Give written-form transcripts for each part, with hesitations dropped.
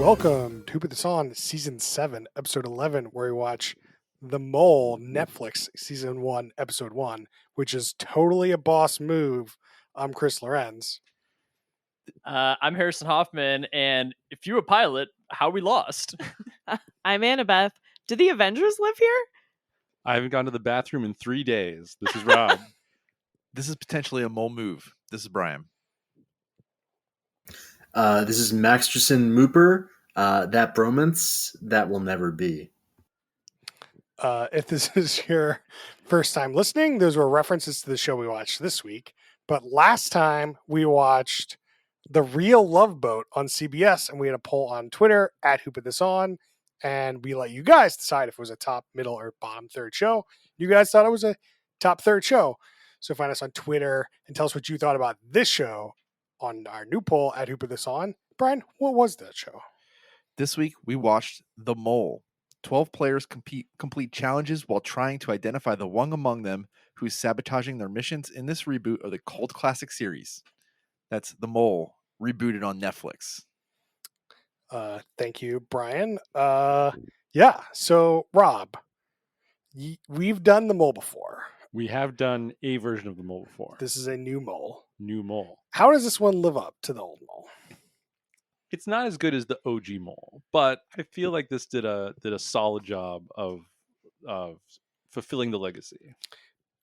Welcome to Put This On Season 7, Episode 11, where we watch The Mole, Netflix, Season 1, Episode 1, which is totally a boss move. I'm Chris Lorenz. I'm Harrison Hoffman, and if you're a pilot, how we lost. I'm Annabeth. Do the Avengers live here? I haven't gone to the bathroom in 3 days. This is Rob. This is potentially a mole move. This is Brian. This is Maxterson Mooper. That bromance, that will never be. If this is your first time listening, those were references to the show we watched this week. But last time we watched The Real Love Boat on CBS, and we had a poll on Twitter at Who Put This On, and we let you guys decide if it was a top, middle, or bottom third show. You guys thought it was a top third show. So find us on Twitter and tell us what you thought about this show on our new poll at Who Put This On. Brian, what was that show? This week, we watched The Mole. 12 players complete challenges while trying to identify the one among them who's sabotaging their missions in this reboot of the cult classic series. That's The Mole, rebooted on Netflix. Thank you, Brian. Yeah, so Rob, we've done The Mole before. We have done a version of the mole before. This is a new mole. New mole. How does this one live up to the old mole? It's not as good as the OG mole, but I feel like this did a solid job of fulfilling the legacy.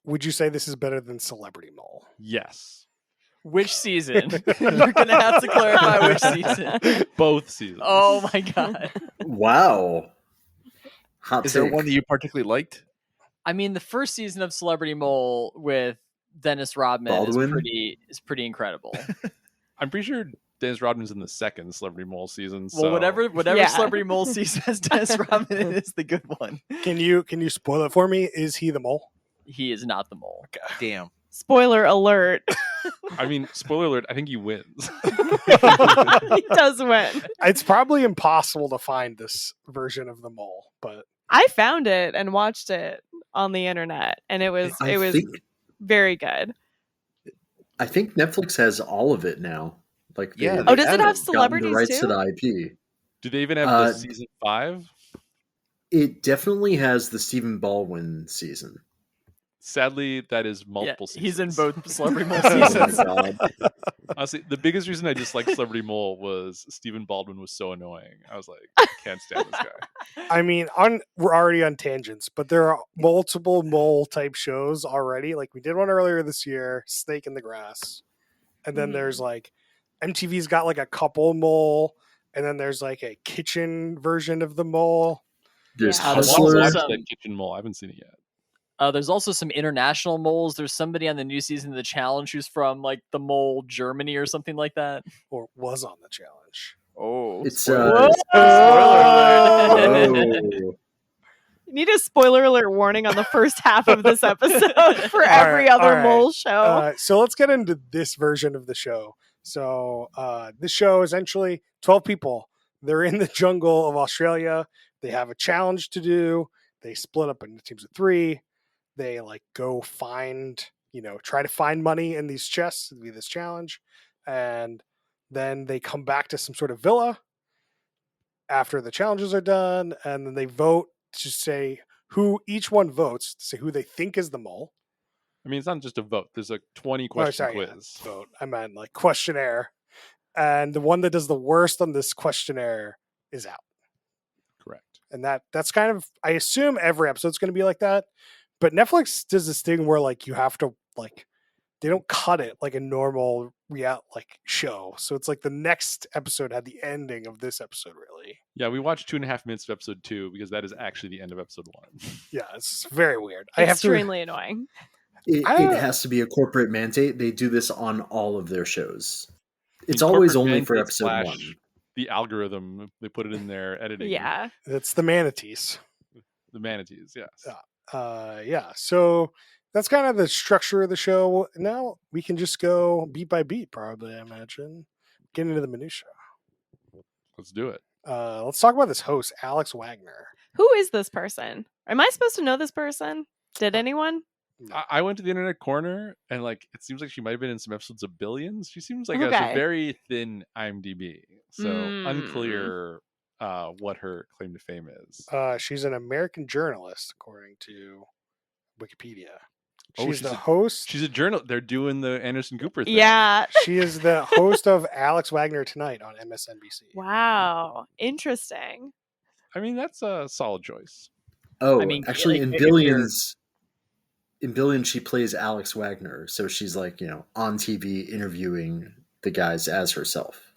Would you say this is better than Celebrity Mole? Yes. Which season? You're going to have to clarify which season. Both seasons. Oh my god. Wow. Hot Is take. there one that you particularly liked? I mean, the first season of Celebrity Mole with Dennis Rodman Baldwin? is pretty incredible. I'm pretty sure Dennis Rodman's in the second Celebrity Mole season. Well, So whatever Yeah. Celebrity Mole season has Dennis Rodman in is the good one. Can you spoil it for me? Is he the mole? He is not the mole. Damn. Spoiler alert. I mean, spoiler alert, I think he wins. He does win. It's probably impossible to find this version of the mole, but I found it and watched it on the internet, and it was very good. I think Netflix has all of it now. Like, Yeah. they've Oh, does it have gotten celebrities the rights too? to the IP? Do they even have the season 5? It definitely has the Stephen Baldwin season. Sadly, that is multiple seasons. He's in both Celebrity Mole Oh my seasons. god. Honestly, the biggest reason I disliked Celebrity Mole was Stephen Baldwin was so annoying. I was like, I can't stand this guy. I mean, we're already on tangents, but there are multiple mole type shows already. Like we did one earlier this year, Snake in the Grass, and then there's like MTV's got like a couple mole, and then there's like a kitchen version of the mole. There's Yeah. I want to Hustler. watch Some- that Kitchen Mole. I haven't seen it yet. There's also some international moles. There's somebody on the new season of The Challenge who's from like the mole Germany or something like that. Or was on the challenge. Oh, It's Whoa! spoiler alert. oh. You need a spoiler alert warning on the first half of this episode for every all other right. mole show. So let's get into this version of the show. So this show is essentially 12 people. They're in the jungle of Australia. They have a challenge to do. They split up into teams of 3. They like go find, try to find money in these chests to be this challenge. And then they come back to some sort of villa after the challenges are done. And then they vote to say who each one votes to say who they think is the mole. I mean, it's not just a vote. There's a 20 Oh, question sorry, yeah, quiz. vote. I meant like questionnaire. And the one that does the worst on this questionnaire is out. Correct. And that's kind of, I assume every episode's going to be like that. But Netflix does this thing where like you have to like, they don't cut it like a normal show. So it's like the next episode had the ending of this episode, really. Yeah, we watched 2.5 minutes of episode 2 because that is actually the end of episode 1. Yeah, it's very weird. Extremely annoying. It I don't- has to be a corporate mandate. They do this on all of their shows. It's In always corporate only for mandate episode slash 1. The algorithm, they put it in their editing. Yeah. It's the manatees. The manatees, yes. Yeah. So that's kind of the structure of the show. Now we can just go beat by beat, probably, I imagine. Get into the minutia. Let's do it. Let's talk about this host, Alex Wagner. Who is this person? Am I supposed to know this person? Did anyone? I went to the internet corner and like it seems like she might have been in some episodes of Billions. She seems like has Okay. a very thin IMDb, so Mm. unclear what her claim to fame is. She's an American journalist, according to Wikipedia. Oh, She's the host. She's a journalist. They're doing the Anderson Cooper thing. Yeah. She is the host of Alex Wagner Tonight on MSNBC. Wow. Interesting. I mean, that's a solid choice. Oh, I mean, actually, if in you're- Billions, she plays Alex Wagner, so she's like, on TV interviewing the guys as herself.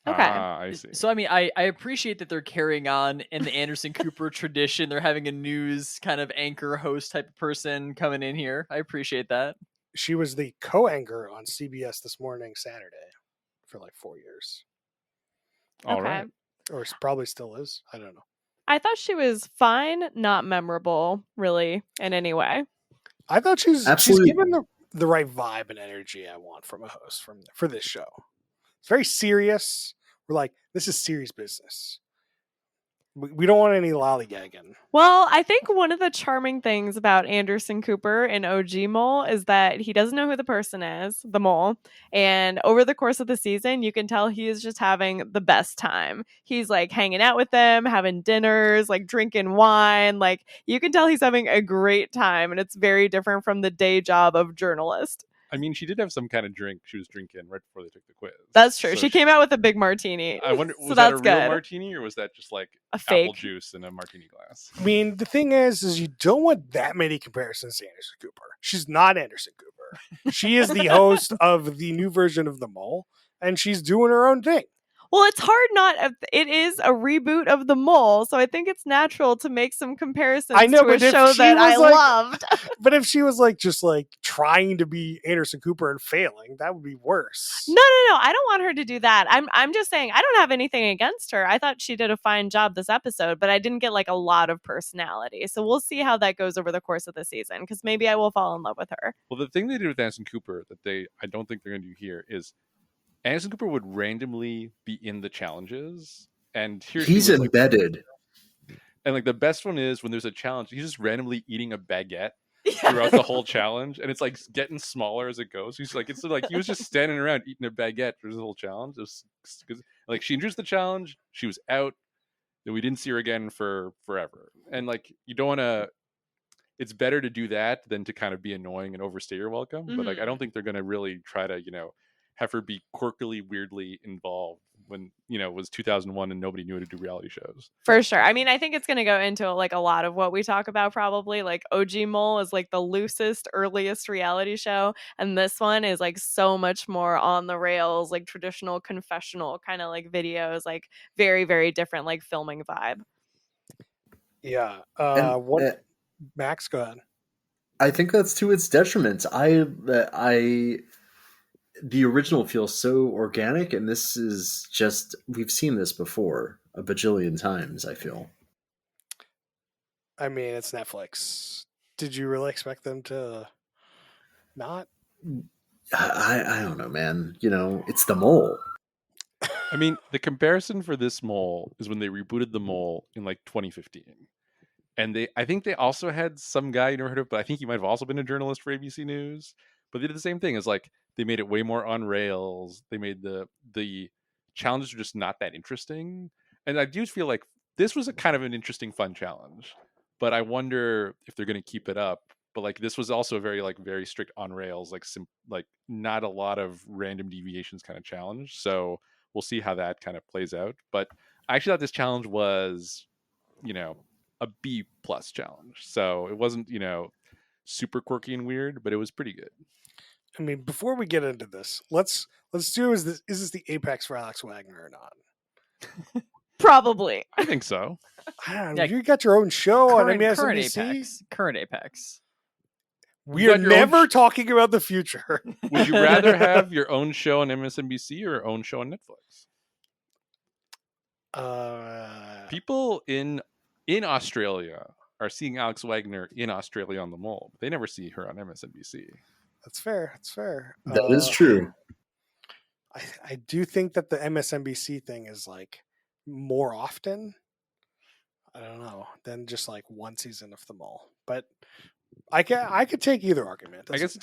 Okay. I see. So I mean, I appreciate that they're carrying on in the Anderson Cooper tradition. They're having a news kind of anchor host type of person coming in here. I appreciate that. She was the co-anchor on CBS This Morning Saturday for like 4 years, All right. or probably still is. I don't know. I thought she was fine, not memorable, really, in any way. I thought she's Absolutely. given the right vibe and energy I want from a host for this show. It's very serious. We're like, this is serious business. We don't want any lollygagging. Well, I think one of the charming things about Anderson Cooper in OG Mole is that he doesn't know who the person is, the mole. And over the course of the season, you can tell he is just having the best time. He's like hanging out with them, having dinners, like drinking wine. Like you can tell he's having a great time. And it's very different from the day job of journalist. I mean, she did have some kind of drink she was drinking right before they took the quiz. That's true. So she came out with a big martini. I wonder, so was that a that's real good. martini or was that just like A apple fake. juice in a martini glass? I mean, the thing is you don't want that many comparisons to Anderson Cooper. She's not Anderson Cooper. She is the host of the new version of The Mole, and she's doing her own thing. Well, it's hard not. It is a reboot of The Mole, so I think it's natural to make some comparisons I know, to a but if show she that I was, like- loved. But if she was just trying to be Anderson Cooper and failing, that would be worse. No. I don't want her to do that. I'm just saying I don't have anything against her. I thought she did a fine job this episode, but I didn't get like a lot of personality. So we'll see how that goes over the course of the season because maybe I will fall in love with her. Well, the thing they did with Anderson Cooper that I don't think they're going to do here is Anderson Cooper would randomly be in the challenges, and here He's she was, embedded. and like the best one is when there's a challenge, he's just randomly eating a baguette throughout the whole challenge, and it's like getting smaller as it goes. He's like, it's like he was just standing around eating a baguette for this whole challenge. It was, 'cause, like she introduced the challenge, she was out, then we didn't see her again for forever. And like you don't want to. It's better to do that than to kind of be annoying and overstay your welcome. But like I don't think they're going to really try to have her be quirkily, weirdly involved when it was 2001 and nobody knew how to do reality shows. For sure. I mean, I think it's going to go into like a lot of what we talk about probably. Like OG Mole is like the loosest, earliest reality show. And this one is like so much more on the rails, like traditional confessional kind of like videos, like very, very different like filming vibe. Yeah. And, What? Max, go ahead. I think that's to its detriment. The original feels so organic, and this is just, we've seen this before a bajillion times, I feel. I mean, it's Netflix. Did you really expect them to not? I don't know, man. It's The Mole. I mean, the comparison for this mole is when they rebooted the mole in like 2015. And I think they also had some guy you never heard of, but I think he might have also been a journalist for ABC News. But they did the same thing. It's like they made it way more on rails. They made the challenges are just not that interesting. And I do feel like this was a kind of an interesting, fun challenge. But I wonder if they're going to keep it up. But like this was also a very strict on rails, like not a lot of random deviations kind of challenge. So we'll see how that kind of plays out. But I actually thought this challenge was, a B+ challenge. So it wasn't, super quirky and weird, but it was pretty good. I mean, before we get into this, let's do is this the apex for Alex Wagner or not? Probably. I think so. I don't know. Yeah, You got your own show on current MSNBC. Apex. Current Apex. We You are got your own never talking about the future. Would you rather have your own show on MSNBC or your own show on Netflix? People in Australia are seeing Alex Wagner in Australia on The Mole. They never see her on MSNBC. That's fair. That's fair. That is true. I do think that the MSNBC thing is like more often. I don't know than just like one season of The Mole, but I could take either argument. I guess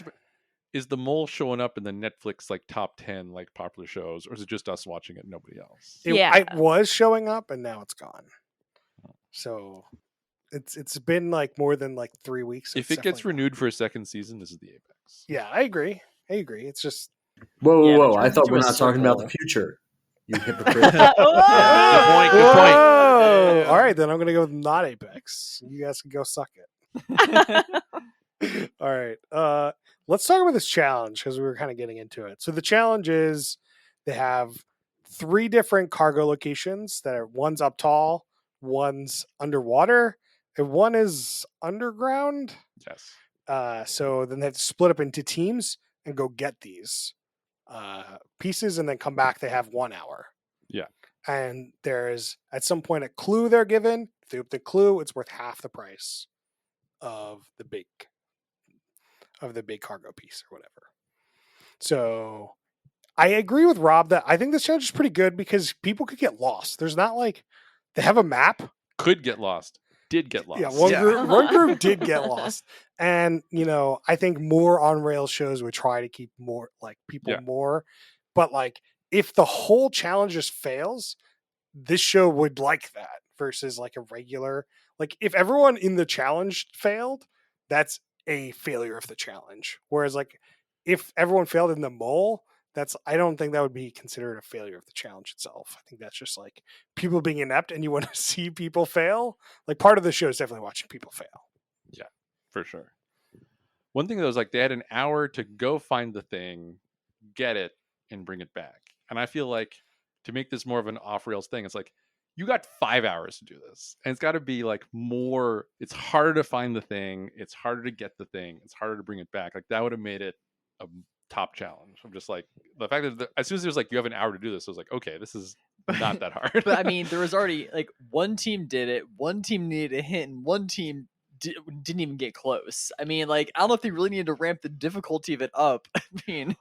is the mole showing up in the Netflix like top 10 like popular shows, or is it just us watching it and nobody else? It was showing up and now it's gone. So it's been like more than like 3 weeks. So If it's it gets definitely renewed for a second season, this is the apex. gone. Yeah, I agree. It's just Whoa, Yeah, whoa! it I turns thought into we're a not talking about circle. the future. You hypocrite. Good point. Good point. Whoa! Damn. All right, then I'm gonna go with not Apex. You guys can go suck it. All right. Let's talk about this challenge because we were kind of getting into it. So the challenge is they have 3 different cargo locations that are one's up tall, one's underwater, and one is underground. Yes. So then they have to split up into teams and go get these pieces and then come back. They have 1 hour. Yeah. And there's at some point a clue they're given. If they open the clue, it's worth half the price of the big cargo piece or whatever. So I agree with Rob that I think this challenge is pretty good because people could get lost. There's not like they have a map. Could get lost. Did get lost. Yeah, one Yeah. group did get lost. And I think more on rails shows would try to keep more like people Yeah. more. But like if the whole challenge just fails, this show would like that versus like a regular like if everyone in the challenge failed, that's a failure of the challenge. Whereas like if everyone failed in the mole, I don't think that would be considered a failure of the challenge itself. I think that's just like people being inept and you want to see people fail. Like part of the show is definitely watching people fail. For sure. One thing that was like they had an hour to go find the thing, get it, and bring it back. And I feel like to make this more of an off rails thing, it's like you got 5 hours to do this. And it's got to be like more, it's harder to find the thing, it's harder to get the thing, it's harder to bring it back. Like that would have made it a top challenge. I'm just like the fact that as soon as there's like you have an hour to do this, I was like, okay, this is not that hard. But I mean, there was already like one team did it, one team needed a hint, and one team didn't even get close. I mean, like I don't know if they really needed to ramp the difficulty of it up. I mean,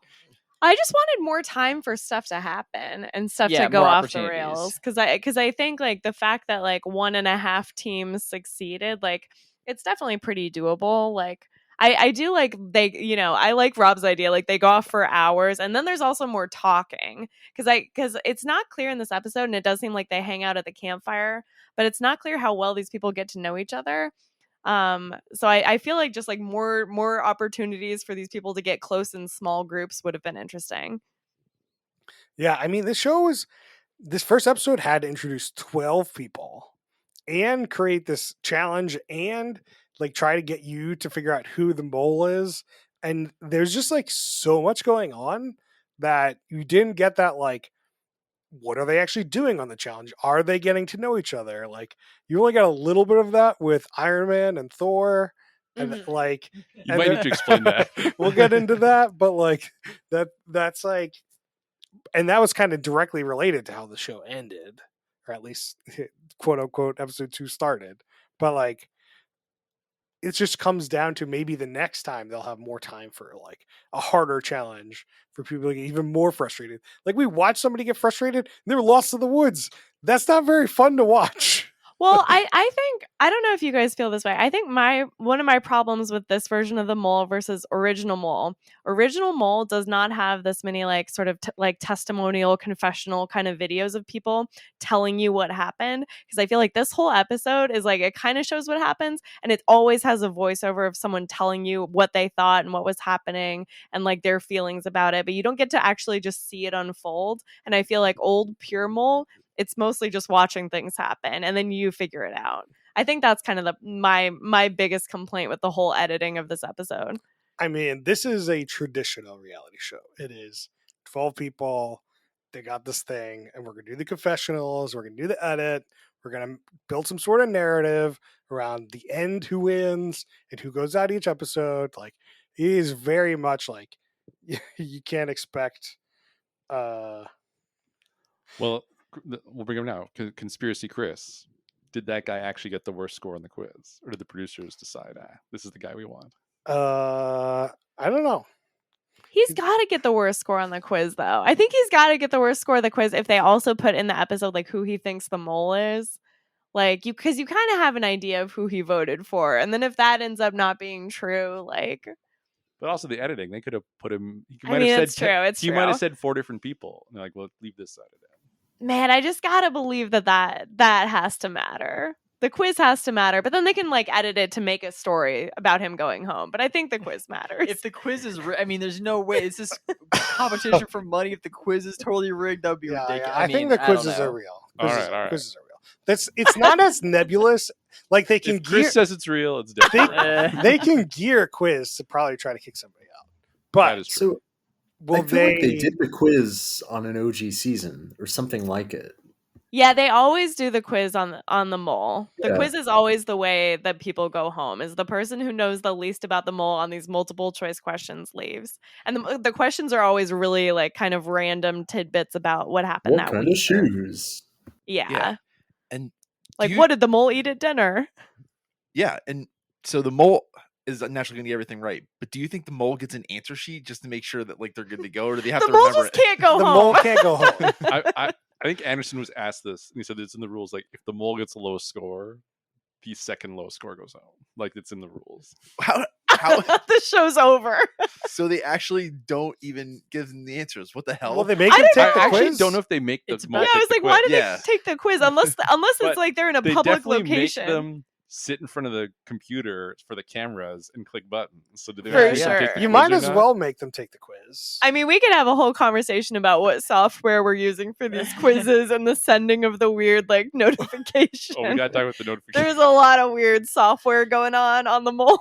I just wanted more time for stuff to happen and stuff Yeah, to go more off the opportunities. rails. Because I think like the fact that like 1.5 teams succeeded, like it's definitely pretty doable. Like I do like they, I like Rob's idea. Like they go off for hours, and then there's also more talking because it's not clear in this episode, and it does seem like they hang out at the campfire, but it's not clear how well these people get to know each other. So I feel like just like more opportunities for these people to get close in small groups would have been interesting. Yeah, I mean, this first episode had to introduce 12 people and create this challenge and like try to get you to figure out who the mole is. And there's just like so much going on that you didn't get that like, what are they actually doing on the challenge? Are they getting to know each other? Like you only got a little bit of that with Iron Man and Thor. And like You and might then- need to explain that. We'll get into that, but like that's like and that was kind of directly related to how the show ended, or at least quote unquote episode 2 started. But like it just comes down to maybe the next time they'll have more time for like a harder challenge for people to get even more frustrated. Like we watched somebody get frustrated and they were lost in the woods. That's not very fun to watch. Well, I think I don't know if you guys feel this way. I think one of my problems with this version of the mole versus original mole does not have this many like sort of like testimonial confessional kind of videos of people telling you what happened, because I feel like this whole episode is like it kind of shows what happens, and it always has a voiceover of someone telling you what they thought and what was happening and like their feelings about it, but you don't get to actually just see it unfold. And I feel like old pure mole, it's mostly just watching things happen and then you figure it out. I think that's kind of my biggest complaint with the whole editing of this episode. I mean, this is a traditional reality show. It is 12 people. They got this thing, and we're going to do the confessionals. We're going to do the edit. We're going to build some sort of narrative around the end, who wins, and who goes out each episode. Like, it is very much like you can't expect. Well, we'll bring him now. Conspiracy Chris. Did that guy actually get the worst score on the quiz, or did the producers decide, this is the guy we want? I don't know. He's got to get the worst score on the quiz, though. I think he's got to get the worst score of the quiz if they also put in the episode like who he thinks the mole is. Like because you kind of have an idea of who he voted for, and then if that ends up not being true, like But also the editing, they could have put him. He I might mean, have it's said true. It's he might have true. said 4 different people. And they're like, well, leave this side of it. Man, I just gotta believe that has to matter. The quiz has to matter, but then they can like edit it to make a story about him going home. But I think the quiz matters. If the quiz is, I mean, there's no way. It's this competition for money. If the quiz is totally rigged, that would be ridiculous. I think mean, the I don't quizzes are know. real. All Quizzes right. Quizzes are real. It's not as nebulous. Like they can If Chris gear says it's real, it's definitely they can gear a quiz to probably try to kick somebody out. But that is true. So will I feel like they did the quiz on an OG season or something like it. Yeah, they always do the quiz on the mole. The Yeah. quiz is always the way that people go home. Is the person who knows the least about the mole on these multiple choice questions leaves, and the questions are always really like kind of random tidbits about what happened What that kind week. of shoes? Yeah. Yeah. And Like, you- what did the mole eat at dinner? Yeah, and so the mole is naturally going to get everything right. But do you think the mole gets an answer sheet just to make sure that like they're good to go, or do they have The to mole remember just it? can't go the home. mole can't go home. I think Anderson was asked this, and he said it's in the rules. Like, if the mole gets the lowest score, the second lowest score goes home. Like, it's in the rules. How The show's over. so they actually don't even give them the answers. What the hell? Well, they make I him don't take I the actually quiz. don't know if they make the It's mole about- Yeah, I take was the like, why quiz. did Yeah. they take the quiz? Unless But it's like they're in a They public definitely location. make them sit in front of the computer for the cameras and click buttons. So do they For actually sure. take the You quiz might or as not? well make them take the quiz. I mean, we could have a whole conversation about what software we're using for these quizzes and the sending of the weird like notification. Oh, we gotta talk about the notification. There's a lot of weird software going on the mole.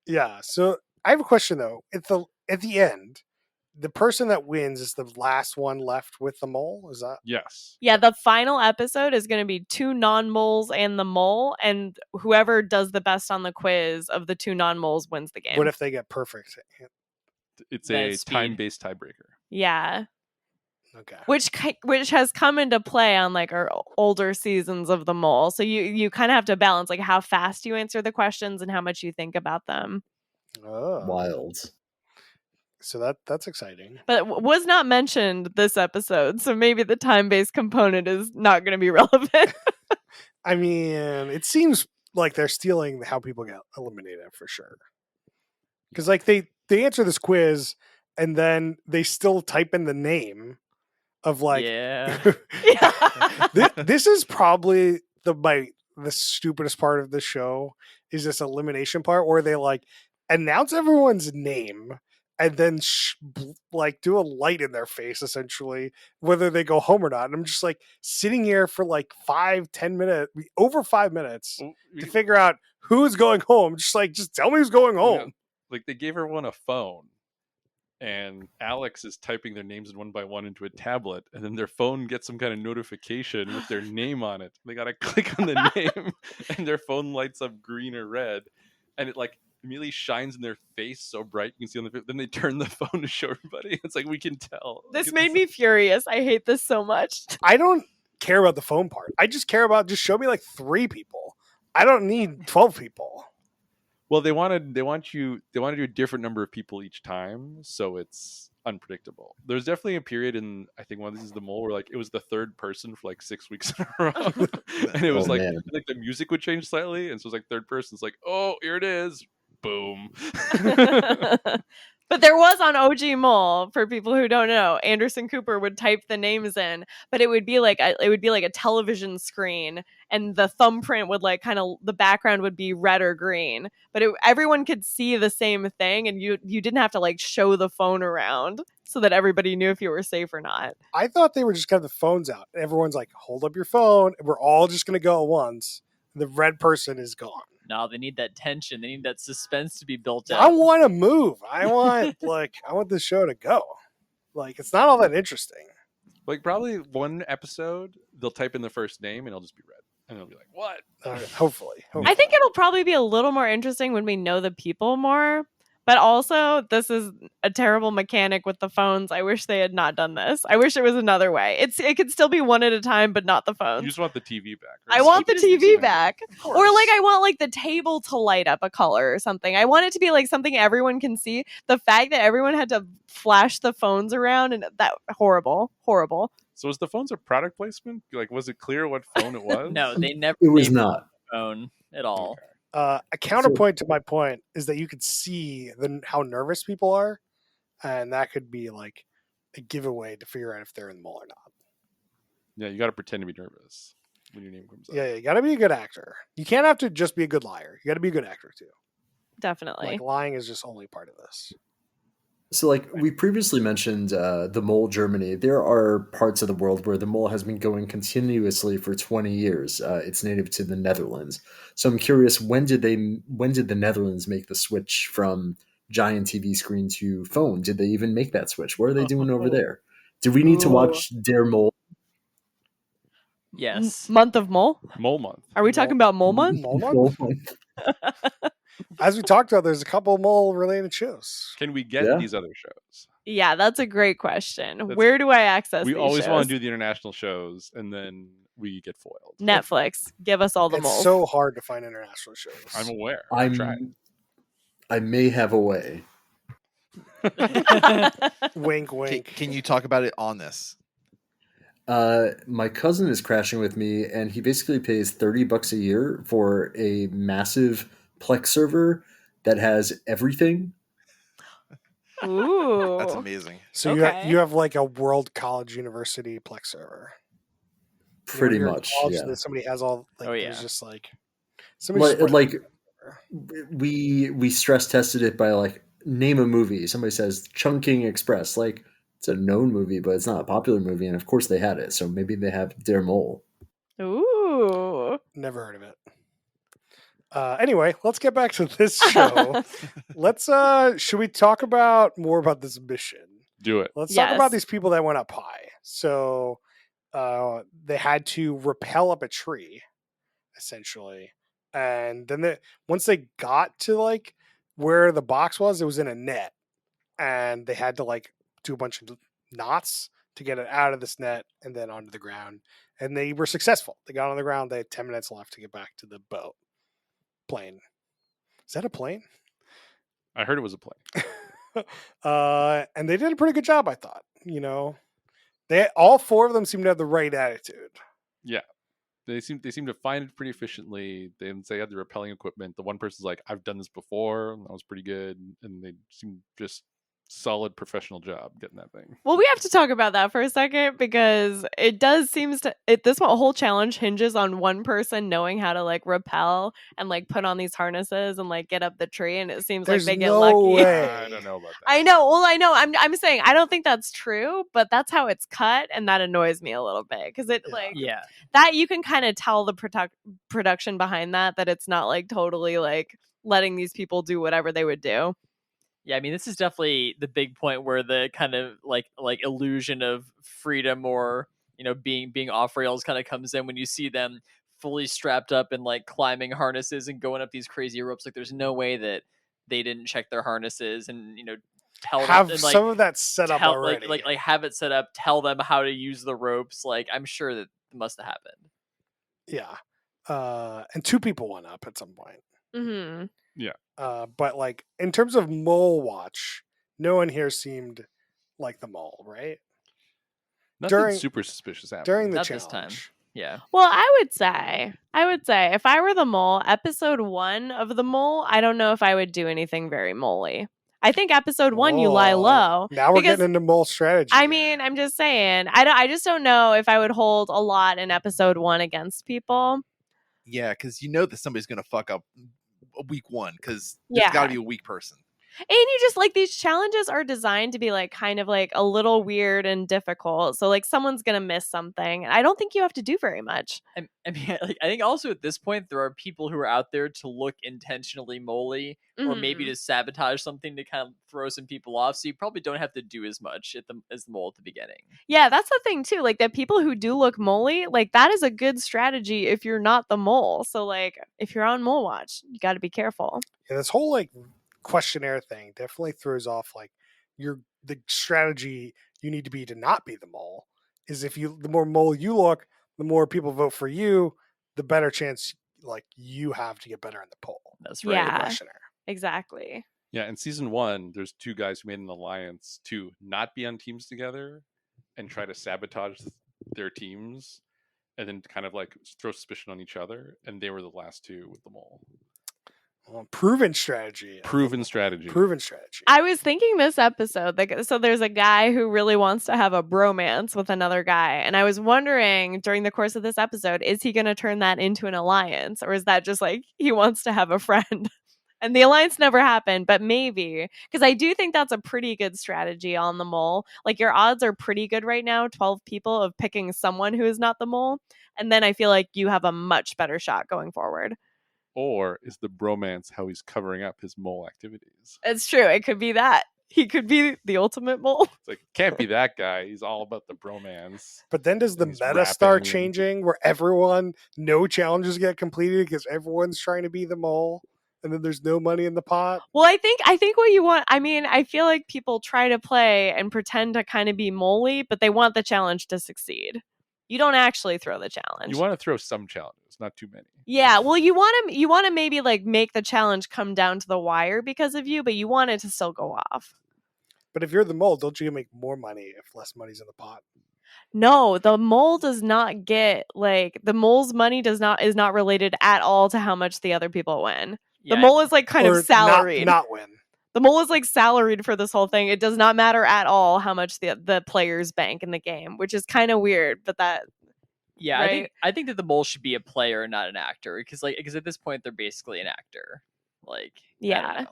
Yeah. So I have a question though. At the end, the person that wins is the last one left with the mole. Is that? Yes. Yeah, the final episode is going to be 2 non-moles and the mole, and whoever does the best on the quiz of the 2 non-moles wins the game. What if they get perfect? It's Then a speed. time-based tiebreaker. Yeah, Okay. which has come into play on like our older seasons of the mole. So you kind of have to balance like how fast you answer the questions and how much you think about them. Oh, Wild. so that's exciting. But it was not mentioned this episode, so maybe the time-based component is not going to be relevant. I mean, it seems like they're stealing how people get eliminated for sure. Because like they answer this quiz and then they still type in the name of like. yeah. This is probably the stupidest part of the show is this elimination part where they like announce everyone's name and then like do a light in their face essentially whether they go home or not. And I'm just like sitting here for like 5-10 minutes, over 5 minutes to figure out who's going home. Just tell me who's going home. Like, they gave everyone a phone, and Alex is typing their names one by one into a tablet, and then their phone gets some kind of notification with their name on it. They gotta click on the name, and their phone lights up green or red, and it like immediately shines in their face so bright you can see on the. Then they turn the phone to show everybody. It's like we can tell. This Like, made me furious. I hate this so much. I don't care about the phone part. I just care about just show me like 3 people. I don't need 12 people. Well, they want to do a different number of people each time, so it's unpredictable. There's definitely a period in, I think one of these is the mole, where like it was the third person for like 6 weeks in a row, and it was Oh, like man. the music would change slightly, and so it's like third person's like, oh, here it is, boom. But there was on OG Mole, for people who don't know, Anderson Cooper would type the names in, but it would be like a television screen, and the thumbprint would like kind of the background would be red or green, but everyone could see the same thing, and you didn't have to like show the phone around so that everybody knew if you were safe or not. I thought they were just gonna have the phones out. Everyone's like, hold up your phone. And we're all just going to go at once. The red person is gone. No, they need that tension. They need that suspense to be built I up. want to move. I want this show to go. Like, it's not all that interesting. Like probably one episode, they'll type in the first name and it'll just be red, and they'll be like, what? Hopefully. I think it'll probably be a little more interesting when we know the people more. But also, this is a terrible mechanic with the phones. I wish they had not done this. I wish it was another way. It could still be one at a time, but not the You phones. just want the TV back. I want the TV back. Of Or like course. I want like the table to light up a color or something. I want it to be like something everyone can see. The fact that everyone had to flash the phones around and that horrible. So was the phones a product placement? Like, was it clear what phone it was? No, they never. It was named not. the phone at all. Okay. A counterpoint to my point is that you could see how nervous people are, and that could be like a giveaway to figure out if they're in the mole or not. Yeah, you got to pretend to be nervous when your name comes up. Yeah, you got to be a good actor. You can't have to just be a good liar. You got to be a good actor too. Definitely. Like lying is just only part of this. So, like we previously mentioned, the mole Germany. There are parts of the world where the mole has been going continuously for 20 years. It's native to the Netherlands. So I'm curious, when did the Netherlands make the switch from giant TV screen to phone? Did they even make that switch? What are they doing over there? Do we need to watch Der Mole? Yes. Month of mole? Mole month. Are we talking about mole month? Mole month? As we talked about, there's a couple mole related shows. Can we get Yeah. these other shows? Yeah, that's a great question. That's- Where do I access We these always shows? want to do the international shows, and then we get foiled. Netflix. Give us all the It's moles. so hard to find international shows. I'm aware. I've tried. I may have a way. Wink, wink. Can you talk about it on this? My cousin is crashing with me, and he basically pays $30 a year for a massive Plex server that has everything. Ooh. That's amazing. So Okay. you have like a World College University Plex server. You know, Pretty when you're in much, college, yeah. that somebody has all. Like, Oh, there's yeah. just like somebody just Like put- we stress tested it by like name a movie. Somebody says Chungking Express. Like it's a known movie, but it's not a popular movie, and of course they had it. So maybe they have Der Mole. Ooh. never heard of it. Anyway, let's get back to this show. Let's should we talk about more about this mission? Do it. Let's talk about Yes. these people that went up high. So they had to rappel up a tree, essentially. And then once they got to like where the box was, it was in a net. And they had to like do a bunch of knots to get it out of this net and then onto the ground. And they were successful. They got on the ground. They had 10 minutes left to get back to the boat. Plane. Is that a plane? I heard it was a plane. And they did a pretty good job, I thought. You know, all four of them seemed to have the right attitude. Yeah. They seem to find it pretty efficiently. They had the repelling equipment. The one person's like, I've done this before. And that was pretty good. And they seem just solid professional job getting that thing. Well, we have to talk about that for a second because it does seems to this whole challenge hinges on one person knowing how to like rappel and like put on these harnesses and like get up the tree, and it seems There's like they get no lucky. way. I don't know about that. I know. Well, I know. I'm saying I don't think that's true, but that's how it's cut, and that annoys me a little bit because it Yeah. like Yeah. that you can kind of tell the production behind that it's not like totally like letting these people do whatever they would do. Yeah, I mean, this is definitely the big point where the kind of like illusion of freedom or being off rails kind of comes in when you see them fully strapped up and like climbing harnesses and going up these crazy ropes. Like, there's no way that they didn't check their harnesses and tell Have them and, some of that set up already. like have it set up. Tell them how to use the ropes. Like, I'm sure that must have happened. Yeah. And two people went up at some point. Mm-hmm. But like in terms of mole watch, no one here seemed like the mole, right? Nothing during- super suspicious happened. During the Not challenge. this time. Yeah. Well, I would say if I were the mole, episode 1 of the mole, I don't know if I would do anything very moley. I think episode 1 you lie Whoa. low. Now we're because- getting into mole strategy. I here. mean, I'm just saying. I just don't know if I would hold a lot in episode 1 against people. Yeah, because you know that somebody's going to fuck up week one because Yeah. there's got to be a weak person. And you just like these challenges are designed to be like kind of like a little weird and difficult. So like someone's gonna miss something. I don't think you have to do very much. I mean, like, I think also at this point there are people who are out there to look intentionally moly or maybe Mhm. to sabotage something to kind of throw some people off. So you probably don't have to do as much as the mole at the beginning. Yeah, that's the thing too. Like the people who do look moley, like that is a good strategy if you're not the mole. So like if you're on mole watch, you got to be careful. Yeah, this whole like questionnaire thing definitely throws off like the strategy you need to be to not be the mole is the more mole you look, the more people vote for you, the better chance like you have to get better in the poll. That's The right. Yeah. questionnaire. Exactly. Yeah, in season 1, there's two guys who made an alliance to not be on teams together and try to sabotage their teams and then kind of like throw suspicion on each other. And they were the last two with the mole. Well, proven strategy. Proven strategy. Proven strategy. I was thinking this episode, so there's a guy who really wants to have a bromance with another guy. And I was wondering during the course of this episode, is he going to turn that into an alliance? Or is that just like he wants to have a friend? And the alliance never happened, but maybe. Because I do think that's a pretty good strategy on the mole. Like your odds are pretty good right now, 12 people, of picking someone who is not the mole. And then I feel like you have a much better shot going forward. Or is the bromance how he's covering up his mole activities? It's true. It could be that. He could be the ultimate mole. It's like, can't be that guy. He's all about the bromance. But then does the He's meta start rapping. changing where no challenges get completed because everyone's trying to be the mole, and then there's no money in the pot? Well, I think what you want, I mean, I feel like people try to play and pretend to kind of be moley, but they want the challenge to succeed. You don't actually throw the challenge. You want to throw some challenges, not too many. Yeah, well, you want to maybe like make the challenge come down to the wire because of you, but you want it to still go off. But if you're the mole, don't you make more money if less money's in the pot? No, the mole does not get like the mole's money is not related at all to how much the other people win. Yeah, The mole is like kind Or of salaried. Not win. The mole is like salaried for this whole thing. It does not matter at all how much the players bank in the game, which is kind of weird. But that yeah. right? I think that the mole should be a player, not an actor, because at this point they're basically an actor. Like, I don't Yeah. know.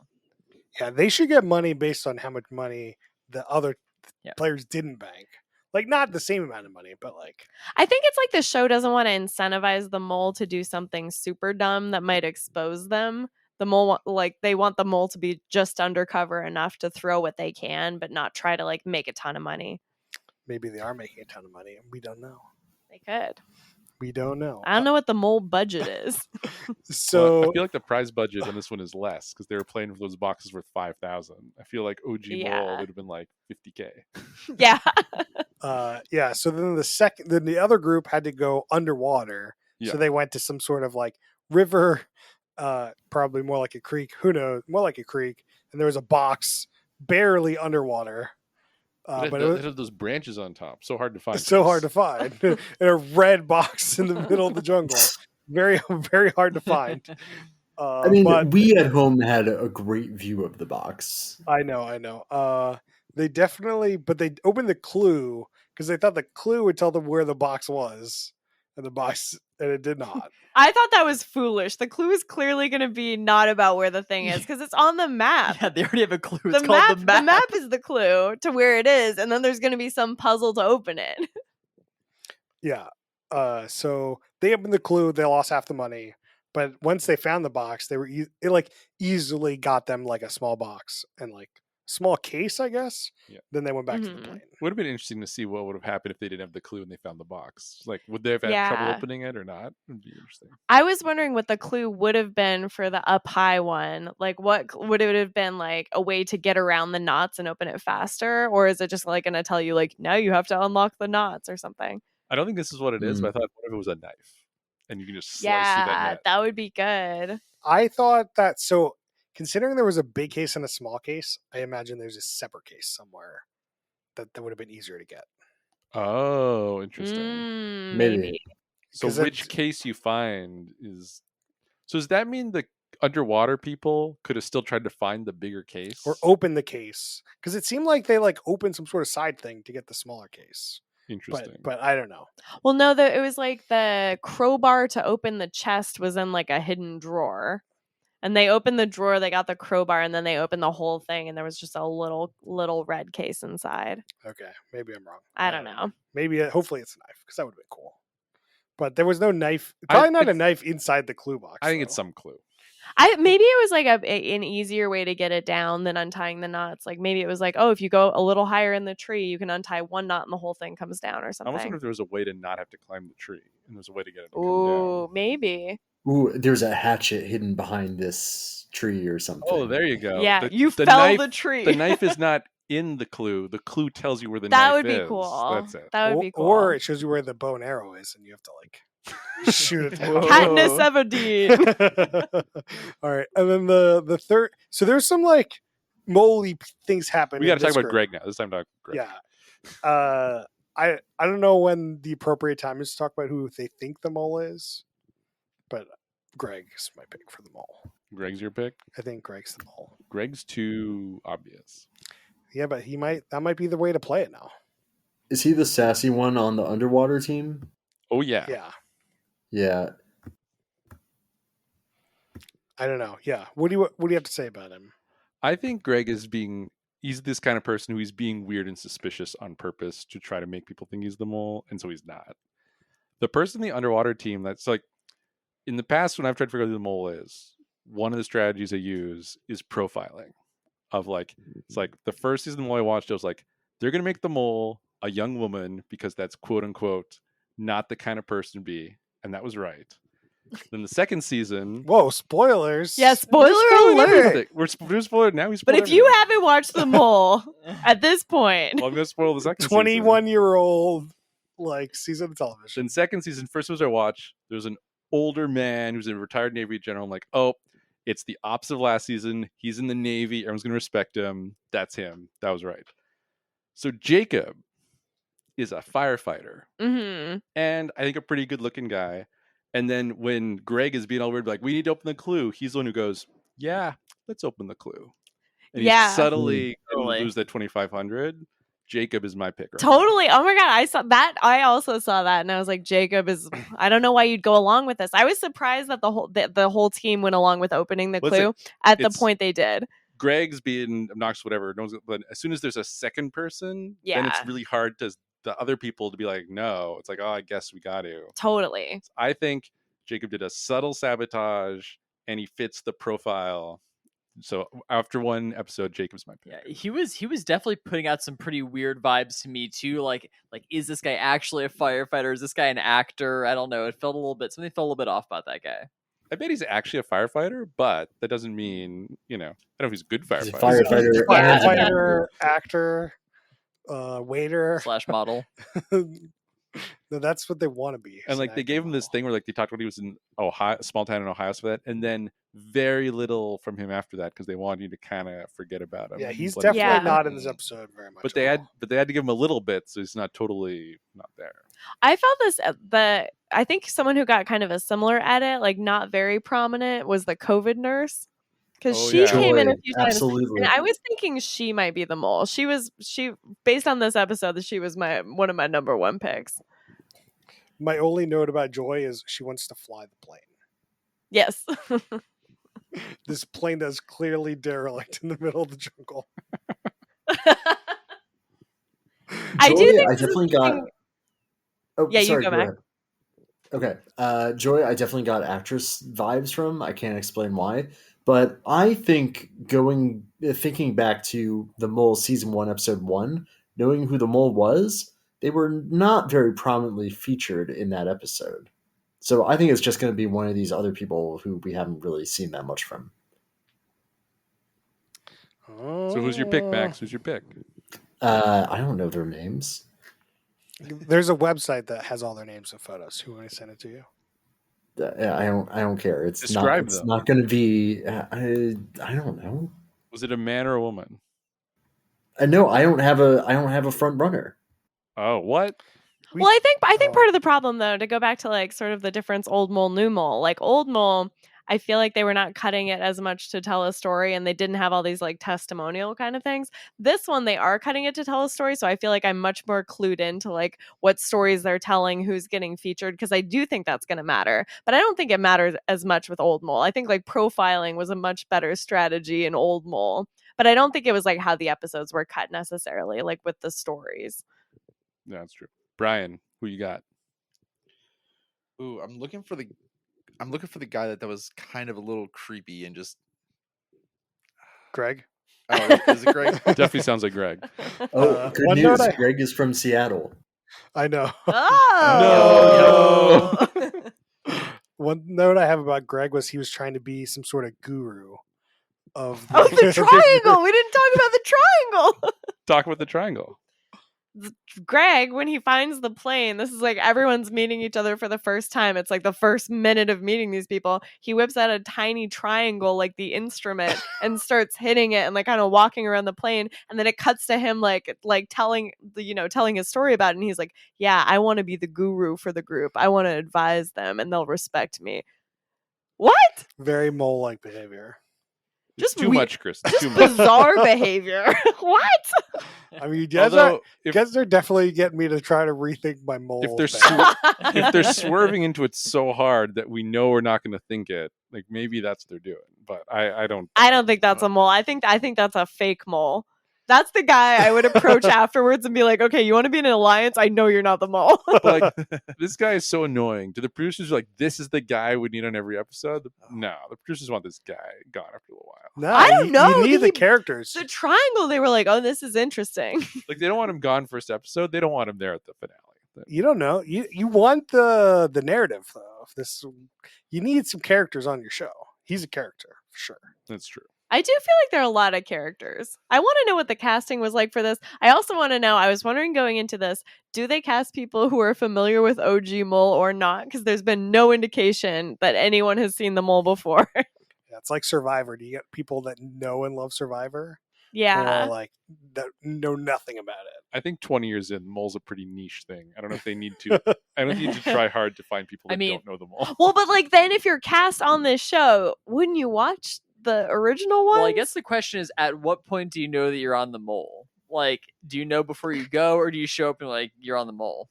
Yeah, they should get money based on how much money the other Yeah. players didn't bank. Like, not the same amount of money, but like, I think it's like the show doesn't want to incentivize the mole to do something super dumb that might expose them. The mole, like they want the mole to be just undercover enough to throw what they can, but not try to like make a ton of money. maybe they are making a ton of money. We don't know. They could. We don't know. I don't know what the mole budget is. So Well, I feel like the prize budget on this one is less because they were playing for those boxes worth 5,000. I feel like OG Mole Yeah. would have been like 50K. Yeah. yeah, so then the other group had to go underwater. Yeah. So they went to some sort of like river, probably more like a creek, who knows, more like a creek, and there was a box barely underwater. But it had those branches on top. So hard to find. it's so hard to find. In a red box in the middle of the jungle. Very, very hard to find. I mean, but we at home had a great view of the box. I know. They definitely, but they opened the clue because they thought the clue would tell them where the box was, and it did not. I thought that was foolish. The clue is clearly going to be not about where the thing is because it's on the map. Yeah, they already have a clue. It's The called map, the map. is the clue to where it is, and then there's going to be some puzzle to open it. Yeah. So they opened the clue. They lost half the money, but once they found the box, they were it easily got them like a small box and like small case, I guess. Yeah. Then they went back to the Mhm. plane. Would have been interesting to see what would have happened if they didn't have the clue and they found the box. Like, would they have had trouble Yeah. opening it or not? It would be interesting. I was wondering what the clue would have been for the up high one. Like, would it have been like a way to get around the knots and open it faster, or is it just like going to tell you like now you have to unlock the knots or something? I don't think this is what it is, but I thought what if it was a knife and you can just slice through Yeah, that net. that would be good. I thought that so. Considering there was a big case and a small case, I imagine there's a separate case somewhere that would have been easier to get. Oh, interesting. Maybe. So 'Cause which it's- case you find is so does that mean the underwater people could have still tried to find the bigger case? Or open the case because it seemed like they like opened some sort of side thing to get the smaller case. Interesting. But I don't know. Well, no, it was like the crowbar to open the chest was in like a hidden drawer. And they opened the drawer, they got the crowbar, and then they opened the whole thing, and there was just a little red case inside. Okay, maybe I'm wrong. I don't know. Maybe hopefully it's a knife because that would have been cool. But there was no knife. Probably not a it's- knife inside the clue box. I think it's though. some clue. Maybe it was like an easier way to get it down than untying the knots. Like maybe it was like, oh, if you go a little higher in the tree, you can untie one knot and the whole thing comes down or I almost something. wonder if there was a way to not have to climb the tree and there's a way to get it to come Ooh, down. maybe. Ooh, there's a hatchet hidden behind this tree or something. Oh, there you go. Yeah, The- you the fell knife, the tree. The knife is not in the clue. The clue tells you where the That knife would be is. cool. That's it. That would be cool. Or it shows you where the bow and arrow is, and you have to like shoot it. down. Katniss Everdeen. All right, and then the third. So there's some like moly things happen. We got to in talk this about group. Greg now. This time, talk Greg. Yeah. I don't know when the appropriate time is to talk about who they think the mole is, but Greg is my pick for the mole. Greg's your pick. I think Greg's the mole. Greg's too obvious. Yeah, but that might be the way to play it now. Is he the sassy one on the underwater team? Oh yeah. Yeah. Yeah. I don't know. Yeah. What do you have to say about him? I think Greg he's this kind of person who he's being weird and suspicious on purpose to try to make people think he's the mole, and so he's not. The person in the underwater team, that's like, in the past when I've tried to figure out who the mole is, one of the strategies I use is profiling. Of like, it's like the first season of the mole I watched, I was like, they're gonna make the mole a young woman because that's quote unquote not the kind of person to be, and that was right. Then the second season, Whoa, spoilers. Yeah, spoiler alert. We're spoiled now. But if you haven't watched The Mole at this point, well, I'm gonna spoil the second 21-year-old season of television. Then second season, first was I watch. There's an older man who's a retired Navy general. I'm like, oh, it's the opposite of last season. He's in the Navy. Everyone's gonna respect him. That's him. That was right. So Jacob is a firefighter, and I think a pretty good-looking guy. And then when Greg is being all weird, like, we need to open the clue, he's the one who goes, yeah, let's open the clue. And he's subtly lose that 2,500. Jacob is my pick. Right totally. Oh my God. I saw that. I also saw that. And I was like, Jacob is, I don't know why you'd go along with this. I was surprised that the whole team went along with opening the clue at the point they did. Greg's being obnoxious, whatever. But as soon as there's a second person, then it's really hard to the other people to be like, no. It's like, oh, I guess we got to. Totally. So I think Jacob did a subtle sabotage, and he fits the profile. So after one episode, Jacob's my pick. Yeah, he was definitely putting out some pretty weird vibes to me too. Like, is this guy actually a firefighter? Is this guy an actor? I don't know. Something felt a little bit off about that guy. I bet he's actually a firefighter, but that doesn't mean, I don't know if he's a good firefighter. He's a firefighter, actor, waiter / model. No, that's what they want to be. And they gave him this thing where they talked about he was in Ohio, a small town in Ohio, for that, and then very little from him after that because they wanted you to kind of forget about him. Yeah, he's definitely not in this episode very much. But they had to give him a little bit, so he's not totally not there. I felt I think someone who got kind of a similar edit, not very prominent, was the COVID nurse. Because she came in a few times. Absolutely. And I was thinking she might be the mole. She based on this episode, she was one of my number one picks. My only note about Joy is she wants to fly the plane. Yes. This plane that's clearly derelict in the middle of the jungle. I do think I definitely got. Oh, yeah, sorry, you go back. Okay. Joy, I definitely got actress vibes from. I can't explain why. But I think thinking back to The Mole season 1, episode 1, knowing who the mole was, they were not very prominently featured in that episode. So I think it's just going to be one of these other people who we haven't really seen that much from. So who's your pick, Max? Who's your pick? I don't know their names. There's a website that has all their names and photos. Who want to send it to you? I don't care. It's Describe not. It's them. not going to be. I don't know. Was it a man or a woman? No, I don't have a front runner. Oh, what? Well, I think part of the problem, though, to go back to sort of the difference, old mole, new mole. Old mole, I feel like they were not cutting it as much to tell a story, and they didn't have all these testimonial kind of things. This one, they are cutting it to tell a story, so I feel like I'm much more clued into what stories they're telling, who's getting featured, because I do think that's going to matter. But I don't think it matters as much with old mole. I think profiling was a much better strategy in old mole, but I don't think it was how the episodes were cut necessarily, with the stories. Yeah, that's true. Brian, who you got? Ooh, I'm looking for the guy that was kind of a little creepy and just. Greg? Oh, is it Greg? Definitely sounds like Greg. Oh, good one news! note Greg is from Seattle. I know. Oh No. One note I have about Greg was he was trying to be some sort of guru of Oh, the triangle! We didn't talk about the triangle. Talk about the triangle. Greg, when he finds the plane, this is everyone's meeting each other for the first time. It's the first minute of meeting these people. He whips out a tiny triangle, the instrument, and starts hitting it and kind of walking around the plane. And then it cuts to him telling his story about it. And he's like, "Yeah, I want to be the guru for the group. I want to advise them, and they'll respect me." What? Very mole-like behavior. Just Too much, Chris. Too much. Bizarre behavior. What? I mean, you guys are Although, if, definitely getting me to try to rethink my mole. if they're thing. if they're swerving into it so hard that we know we're not going to think it, like maybe that's what they're doing. But I don't. I don't think that's a mole. I think that's a fake mole. That's the guy I would approach afterwards and be like, okay, you want to be in an alliance? I know you're not the mole. Like, this guy is so annoying. Do the producers like, this is the guy we need on every episode? No, the producers want this guy gone after a little while. No, I don't know. You need the He- characters. The triangle, they were like, oh, this is interesting. Like, they don't want him gone first episode. They don't want him there at the finale. You don't know. You want the narrative though. If this, you need some characters on your show. He's a character for sure. That's true. I do feel like there are a lot of characters. I want to know what the casting was like for this. I also want to know, I was wondering going into this, do they cast people who are familiar with OG Mole or not? Because there's been no indication that anyone has seen the mole before. Yeah, it's like Survivor. Do you get people that know and love Survivor, Yeah. or like that know nothing about it? I think 20 years in, mole's a pretty niche thing. I don't know if they need to. I don't need to try hard to find people that don't know the mole. Well, but like then if you're cast on this show, wouldn't you watch the original one? Well, I guess the question is, at what point do you know that you're on the mole? Like, do you know before you go, or do you show up and like you're on the mole?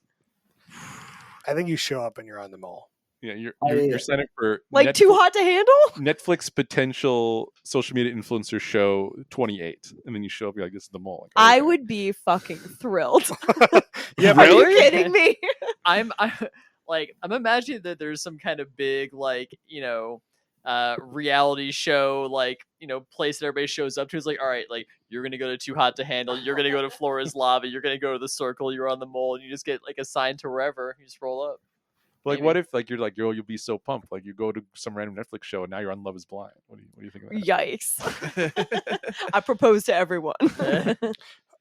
I think you show up and you're on the mole. Yeah, you're signed up for like too hot to handle? Netflix potential social media influencer show 28, and then you show up, you're like, this is the mole. Like, I okay. would be fucking thrilled. Yeah, Are you really? kidding me? I'm like, I'm imagining that there's some kind of big, like, reality show, like, place that everybody shows up to. It's like, all right, like, you're gonna go to Too Hot to Handle, you're gonna go to Flora's Lava, you're gonna go to the Circle, you're on the mole, and you just get like assigned to wherever. You just roll up. Like, Maybe. what if like you're like, girl, you'll be so pumped, like you go to some random Netflix show and now you're on Love Is Blind. What do you think of that? Yikes. I propose to everyone.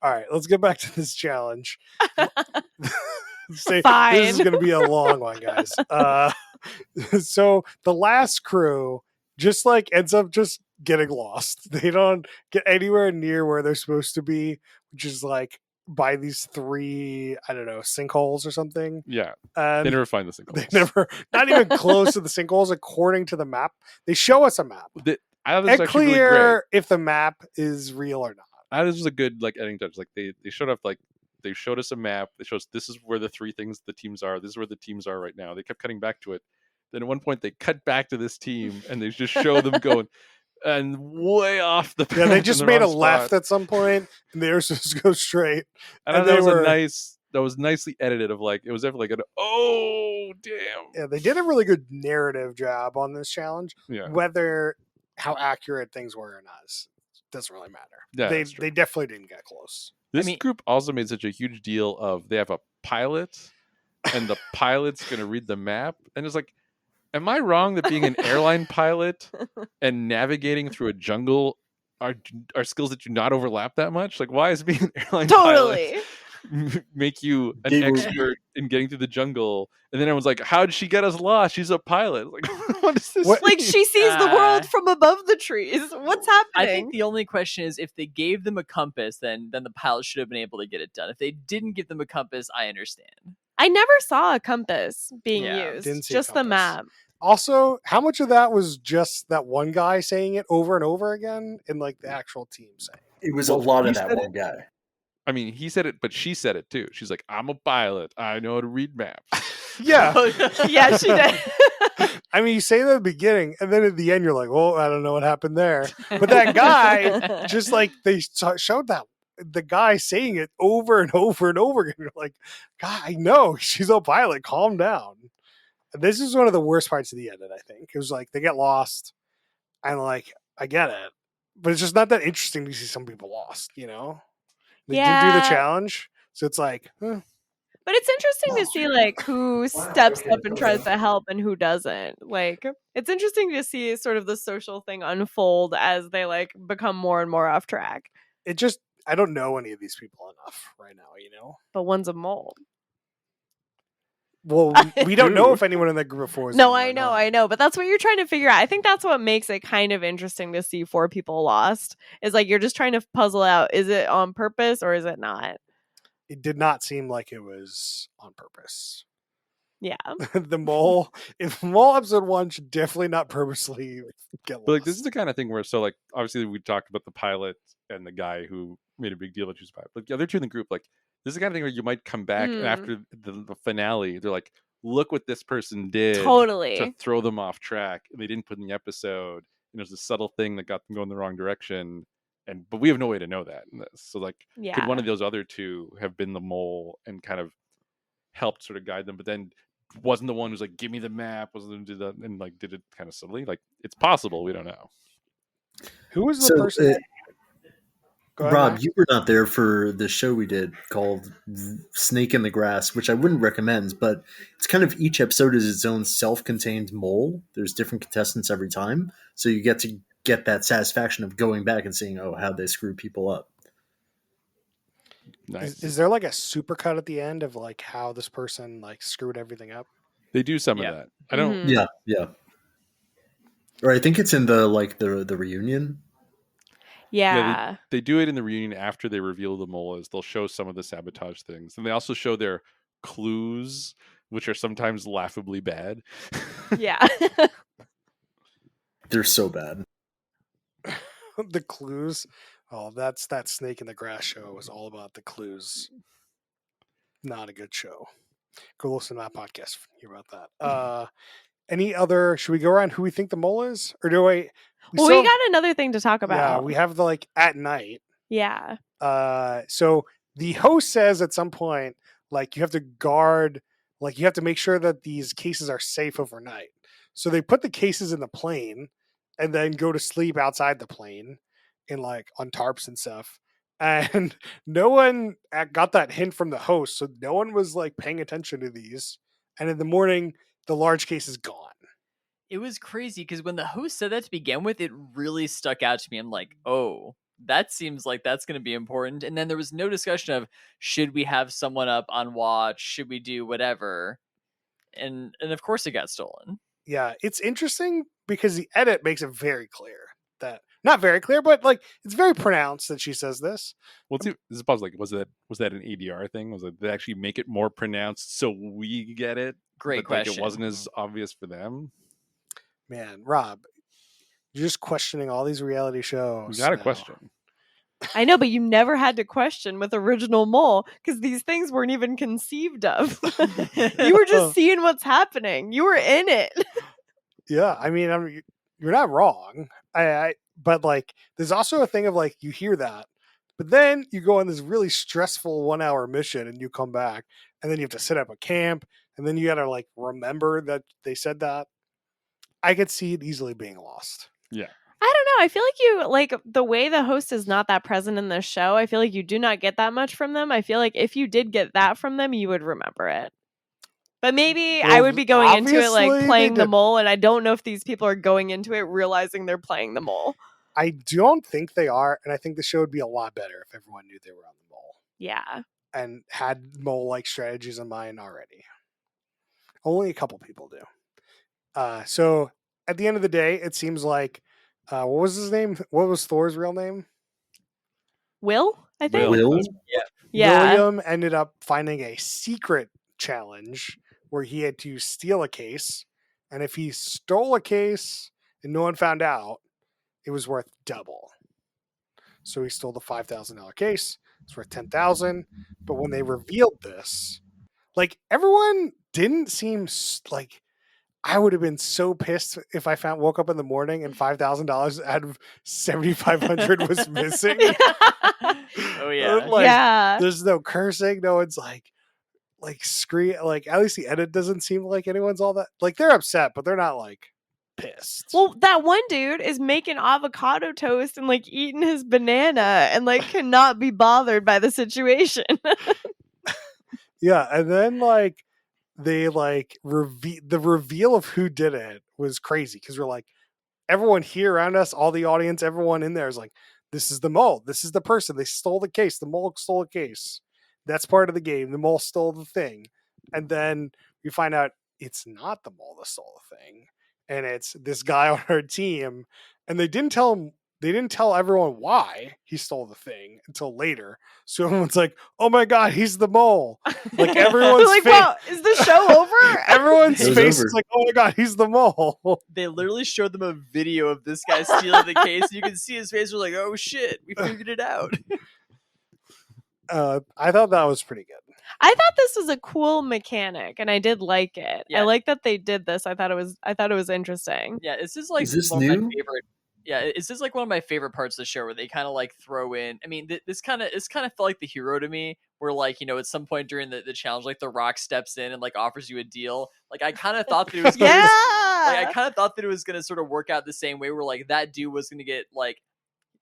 All right, let's get back to this challenge. Fine. This is going to be a long one, guys. So the last crew just like ends up just getting lost. They don't get anywhere near where they're supposed to be, which is like by these 3, I don't know, sinkholes or something. Yeah, And they never find the single. they never, not even close to the sinkholes according to the map. They show us a map. I thought this was And actually really great. clear if the map is real or not. This was a good like editing touch. Like they showed up, like they showed us a map. They showed us this is where the 3 things the teams are. This is where the teams are right now. They kept cutting back to it. Then at one point they cut back to this team and they just show them going and way off the path. Yeah, they in just the made a wrong left spot. at some point, and they were supposed to go straight. And and that they was were- that was nicely edited. Of like it was definitely like oh damn. Yeah, they did a really good narrative job on this challenge. Yeah, Whether how accurate things were or not doesn't really matter. Yeah, they that's true. they definitely didn't get close. This mean- group also made such a huge deal of they have a pilot, and the pilot's going to read the map, and it's like, am I wrong that being an airline pilot and navigating through a jungle are skills that do not overlap that much? Like, why is being an airline Totally. pilot make you an They were- expert in getting through the jungle? And then everyone's like, how did she get us lost? She's a pilot. Like, what is this? What- Like mean? she sees the world from above the trees. What's happening? I think the only question is, if they gave them a compass, then the pilot should have been able to get it done. If they didn't give them a compass, I understand. I never saw a compass being Yeah, used. didn't see a Just the compass. map. Also, how much of that was just that one guy saying it over and over again, and like the actual team saying it? It was Well, a lot he of that said one guy. I mean, he said it, but she said it too. She's like, I'm a pilot. I know how to read maps. Yeah, Yeah, she did. I mean, you say that at the beginning, and then at the end, you're like, "Well, I don't know what happened there." But that guy, just like they showed that the guy saying it over and over and over again. You're like, God, I know she's a pilot. Calm down. This is one of the worst parts of the edit. I think it was like they get lost, and like I get it, but it's just not that interesting to see some people lost. You know, they didn't do the Yeah. challenge, so it's like, But it's interesting to see like who steps up and tries to help and who doesn't. Like it's interesting to see sort of the social thing unfold as they like become more and more off track. it just I don't know any of these people enough right now. You know. But one's a mole. Well, we don't know if anyone in that group of 4 is. No, in there or I not. know. But that's what you're trying to figure out. I think that's what makes it kind of interesting to see 4 people lost. Is like you're just trying to puzzle out, is it on purpose or is it not? It did not seem like it was on purpose. Yeah. The mole, if mole episode 1 should definitely not purposely get lost. But like, this is the kind of thing where, so like, obviously we talked about the pilot and the guy who made a big deal about choosing pilot. But the other two in the group, like, this is the kind of thing where you might come back and after the finale, they're like, look what this person did to Totally. throw them off track, and they didn't put in the episode. And there's a subtle thing that got them going the wrong direction. But we have no way to know that in this. So like, Yeah. could one of those other two have been the mole and kind of helped sort of guide them, but then wasn't the one who's like, give me the map, wasn't the one who did that, and like did it kind of subtly? Like, it's possible, we don't know. Who was the So, person? Go ahead, Rob, Max. you were not there for the show we did called Snake in the Grass, which I wouldn't recommend, but it's kind of each episode is its own self-contained mole. There's different contestants every time, so you get to get that satisfaction of going back and seeing, oh, how they screw people up. Nice. Is there like a supercut at the end of like how this person like screwed everything up? They do some Yeah. of that. I don't. Mhm. Yeah. Or I think it's in the reunion. Yeah. They do it in the reunion after they reveal the mole. Is they'll show some of the sabotage things, and they also show their clues, which are sometimes laughably bad. Yeah. They're so bad. The clues. Oh, that's that Snake in the Grass show was all about the clues. Not a good show. Go listen to that podcast. Hear about that. Any other? Should we go around who we think the mole is, or do I? Well, we got another thing to talk Yeah, about. we have the like at night. Yeah. So the host says at some point, like you have to guard, like you have to make sure that these cases are safe overnight. So they put the cases in the plane and then go to sleep outside the plane in like on tarps and stuff. And no one got that hint from the host. So no one was like paying attention to these. And in the morning, the large case is gone. It was crazy because when the host said that to begin with, it really stuck out to me. I'm like, oh, that seems like that's going to be important. And then there was no discussion of should we have someone up on watch? Should we do whatever? And of course it got stolen. Yeah, it's interesting because the edit makes it very clear that not very clear, but like it's very pronounced that she says this. Well, this is possible. Like, was that an ADR thing? Was it they actually make it more pronounced so we get it? Great but, like, question. it wasn't as obvious for them. Man, Rob, you're just questioning all these reality shows. We got a now. question. I know, but you never had to question with Original Mole because these things weren't even conceived of. You were just seeing what's happening. You were in it. Yeah, I mean, you're not wrong. But like, there's also a thing of like you hear that, but then you go on this really stressful 1 hour mission and you come back, and then you have to set up a camp, and then you got to like remember that they said that. I could see it easily being lost. I don't know. I feel like you like the way the host is not that present in the show. I feel like you do not get that much from them. I feel like if you did get that from them, you would remember it. But maybe I Well, would be going into it like obviously playing they the did. mole, and I don't know if these people are going into it realizing they're playing the mole. I don't think they are, and I think the show would be a lot better if everyone knew they were on the mole Yeah. and had mole-like strategies in mind already. Only a couple people do. So at the end of the day, it seems like what was his name? What was Thor's real name? Will, I think. Will? Yeah. William ended up finding a secret challenge where he had to steal a case, and if he stole a case and no one found out, it was worth double. So he stole the $5,000 case. It's worth $10,000. But when they revealed this, like everyone didn't seem like I would have been so pissed if I woke up in the morning and $5,000 out of $7,500 was missing. Oh yeah. Like, Yeah. there's no cursing. No one's like scream. Like at least the edit doesn't seem like anyone's all that. Like they're upset, but they're not like pissed. Well, that one dude is making avocado toast and like eating his banana and like cannot be bothered by the situation. Yeah, and then like they like the reveal of who did it was crazy because we're like everyone here around us, all the audience, everyone in there is like, this is the mole. This is the person. They stole the case. The mole stole a case. That's part of the game. The mole stole the thing. And then we find out it's not the mole that stole the thing. And it's this guy on our team. And they didn't tell him they didn't tell everyone why he stole the thing until later. So everyone's like, "Oh my god, he's the mole!" Like everyone's like, face, wow, is the show over? everyone's It was face over. is like, "Oh my god, he's the mole." They literally showed them a video of this guy stealing the case. You can see his face. We're like, oh shit, we figured it out. I thought that was pretty good. I thought this was a cool mechanic, and I did like it. Yeah. I like that they did this. I thought it was interesting. Yeah, this is like Is this one of my new? favorite. Yeah, it's just like one of my favorite parts of the show where they kind of like throw in. I mean, this kind of felt like the hero to me, where like at some point during the challenge, like The Rock steps in and like offers you a deal. Like I kind of thought that it was gonna, Yeah. like I kind of thought that it was gonna sort of work out the same way, where like that dude was gonna get like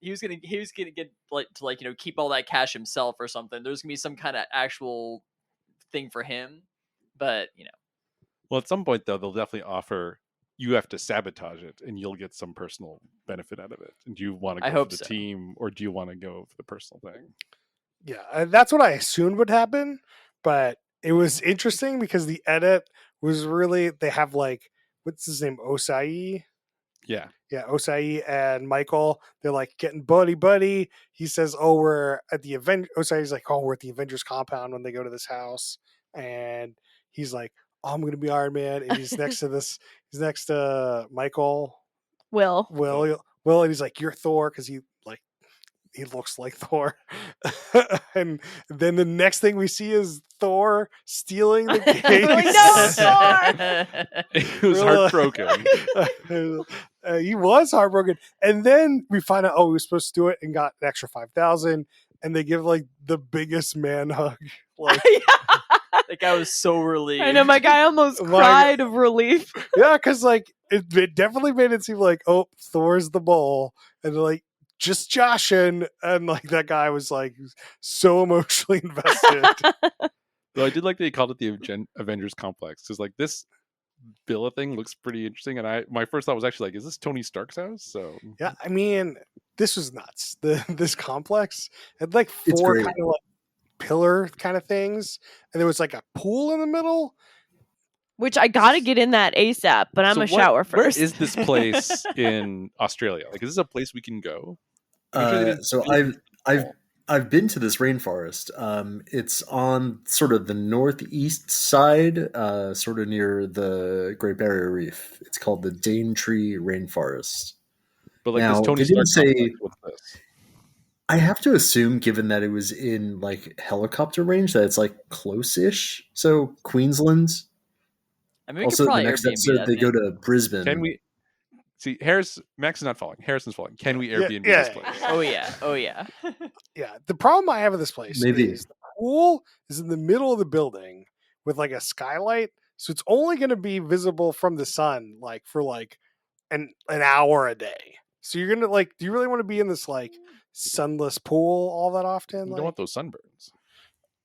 he was gonna get like to like keep all that cash himself or something. There's gonna be some kind of actual thing for him, but Well, at some point though, they'll definitely offer you have to sabotage it, and you'll get some personal benefit out of it. And do you want to I go for hope the so. team, or do you want to go for the personal thing? Yeah, that's what I assumed would happen. But it was interesting because the edit was really, they have like, what's his name, Osai? Yeah, Yeah, Osai and Michael, they're like getting buddy. He says, "Oh, we're at the event." Osai's like, "Oh, we're at the Avengers compound," when they go to this house, and he's like, "Oh, I'm gonna be Iron Man," and he's next to this. He's next to Michael, Will. and he's like, "You're Thor," because he looks like Thor. And then the next thing we see is Thor stealing the case. Like, no, it was Really? heartbroken. He was heartbroken, and then we find out, oh, we were supposed to do it and got an extra 5,000, and they give like the biggest man hug. Like, that guy was so relieved. I know my guy almost My cried of relief. yeah, because like it definitely made it seem like, oh, Thor's the mole, and they're like, just joshing, and like that guy was like so emotionally invested. Though I did like that he called it the Avengers complex, because like this villa thing looks pretty interesting, and my first thought was actually like, is this Tony Stark's house? So Yeah, I mean, this was nuts. This complex had like It's 4 great. kind of like pillar kind of things, and there was like a pool in the middle. Which I gotta get in that ASAP, but I'm So a shower where first. is this place in Australia? Like, is this a place we can go? I'm sure they didn't So build I've it. I've been to this rainforest. It's on sort of the northeast side, sort of near the Great Barrier Reef. It's called the Daintree Rainforest. But like Now, this Tony they didn't Stark say- complex, what's this? I have to assume, given that it was in like helicopter range, that it's like close-ish. So Queensland. I mean, we Also, could the probably next Airbnb episode that they thing. go to Brisbane. Can we see Max is not falling. Harrison's falling. Can we Yeah, Airbnb yeah. this place? Oh yeah, oh yeah. Yeah, the problem I have with this place Maybe. is the pool is in the middle of the building with like a skylight, so it's only going to be visible from the sun like for like an hour a day. So you're gonna like, do you really want to be in this like sunless pool all that often? We Like, don't want those sunburns.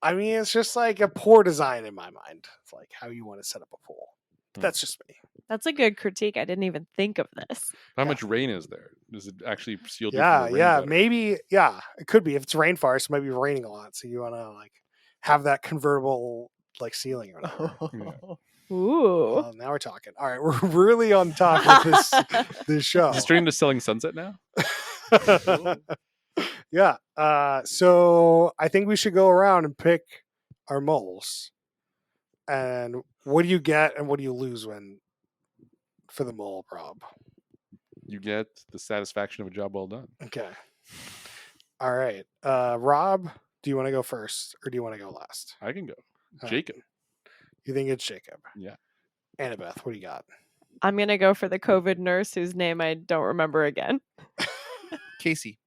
I mean, it's just like a poor design in my mind. It's like how you want to set up a pool. But Hmm. that's just me. That's a good critique. I didn't even think of this. How Yeah. much rain is there? Does it actually shield you Yeah, from the rain yeah, better? maybe. Yeah, it could be if it's rainforest. It might be raining a lot, so you want to like have that convertible like ceiling or whatever. Ooh. Well, now we're talking. All right, we're really on top of this show. Is it straight into Selling Sunset now? Yeah. So I think we should go around and pick our moles. And what do you get and what do you lose when for the mole, Rob? You get the satisfaction of a job well done. Okay. All right. Rob, do you want to go first or do you want to go last? I can go. All right. Jacob. You think it's Jacob? Yeah. Annabeth, what do you got? I'm gonna go for the COVID nurse whose name I don't remember again. Casey.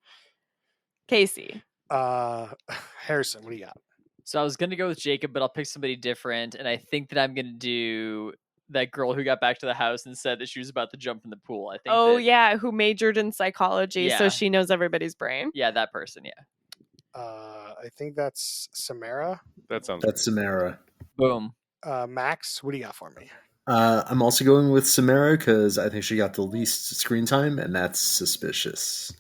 Casey. Harrison, what do you got? So I was gonna go with Jacob, but I'll pick somebody different, and I think that I'm gonna do that girl who got back to the house and said that she was about to jump in the pool. I think. Oh that- yeah, who majored in psychology, so Yeah. she knows everybody's brain. yeah, that person. Yeah. I think that's Samara. That sounds That's Samara. Boom. Max, what do you got for me? I'm also going with Samara because I think she got the least screen time, and that's suspicious.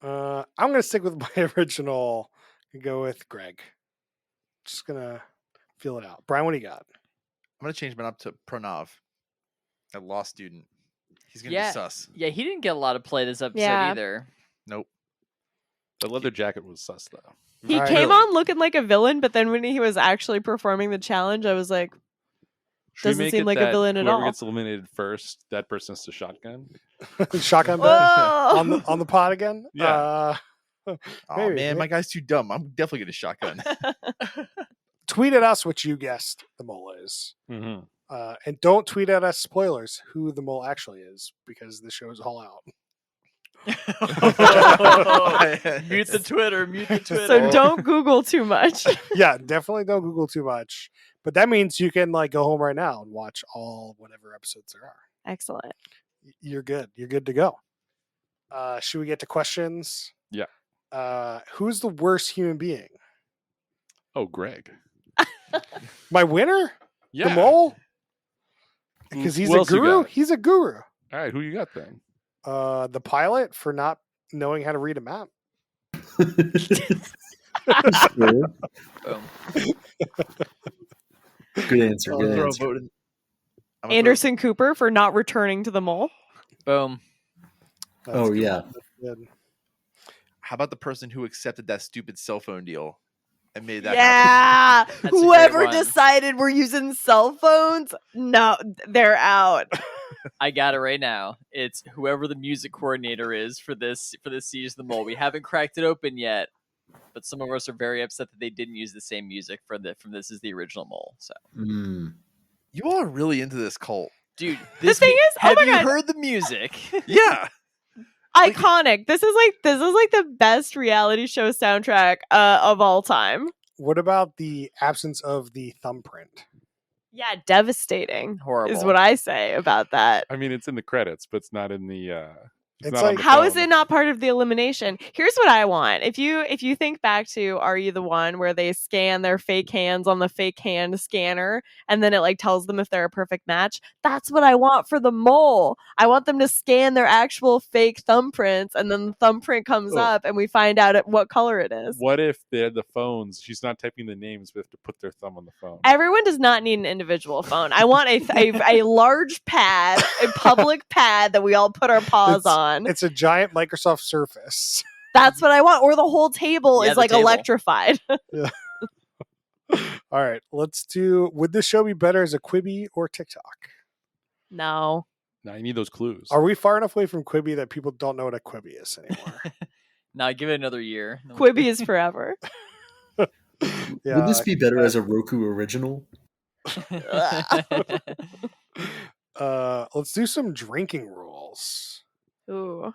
I'm gonna stick with my original and go with Greg. Just gonna feel it out. Brian, what do you got? I'm gonna change mine up to Pranav, a law student. He's gonna Yeah. be sus. Yeah, he didn't get a lot of play this episode Yeah. either. Nope. The leather jacket was sus though. He All right. came on looking like a villain, but then when he was actually performing the challenge, I was like, Should we Doesn't make seem it like a that villain at whoever all. gets eliminated first, that person has to shotgun? Shotgun bet whoa. on the pod again. Yeah. Oh Maybe, man, maybe. my guy's too dumb. I'm definitely gonna shotgun. Tweet at us what you guessed the mole is. Mm-hmm. And don't tweet at us spoilers who the mole actually is, because the show is all out. Mute the Twitter. Mute the Twitter. So don't Google too much. Yeah, definitely don't Google too much. But that means you can like go home right now and watch all whatever episodes there are. Excellent. You're good. You're good to go. Should we get to questions? Yeah. Who's the worst human being? Oh, Greg. My winner? Yeah. The mole? Who- Because he's who a else you guru? got? He's a guru. All right, who you got then? The pilot for not knowing how to read a map. Sure. Boom. Good answer. I'll Good throw a answer. vote in- I'm gonna throw- Anderson Cooper for not returning to the mole. Boom. That's Oh, good. yeah. That's good. How about the person who accepted that stupid cell phone deal and made that happen? Yeah. That's a great Whoever one. decided we're using cell phones, no, they're out. I got it right now. It's whoever the music coordinator is for this season of the mole. We haven't cracked it open yet, but some of us are very upset that they didn't use the same music from this is the original mole. So, Mm. You all are really into this cult. dude, this thing is- oh have my you God. heard the music? Yeah. Iconic. This is like the best reality show soundtrack of all time. What about the absence of the thumbprint? Yeah, devastating Horrible. is what I say about that. I mean, it's in the credits, but it's not in the. It's not on like- the How is phone. it not part of the elimination? Here's what I want. If you think back to Are You the One, where they scan their fake hands on the fake hand scanner and then it like tells them if they're a perfect match, that's what I want for the mole. I want them to scan their actual fake thumbprints and then the thumbprint comes Oh. up and we find out what color it is. What if they had the phones? She's not typing the names, but have to put their thumb on the phone. Everyone does not need an individual phone. I want a large pad, a public pad that we all put our paws on. It's a giant Microsoft Surface. That's what I want. Or the whole table Yeah, is the like table. electrified. All right, let's do. Would this show be better as a Quibi or TikTok? No. Now you need those clues. Are we far enough away from Quibi that people don't know what a Quibi is anymore? Now give it another year. No- Quibi is forever. Yeah. Would this be better as a Roku original? Let's do some drinking rules. Ooh.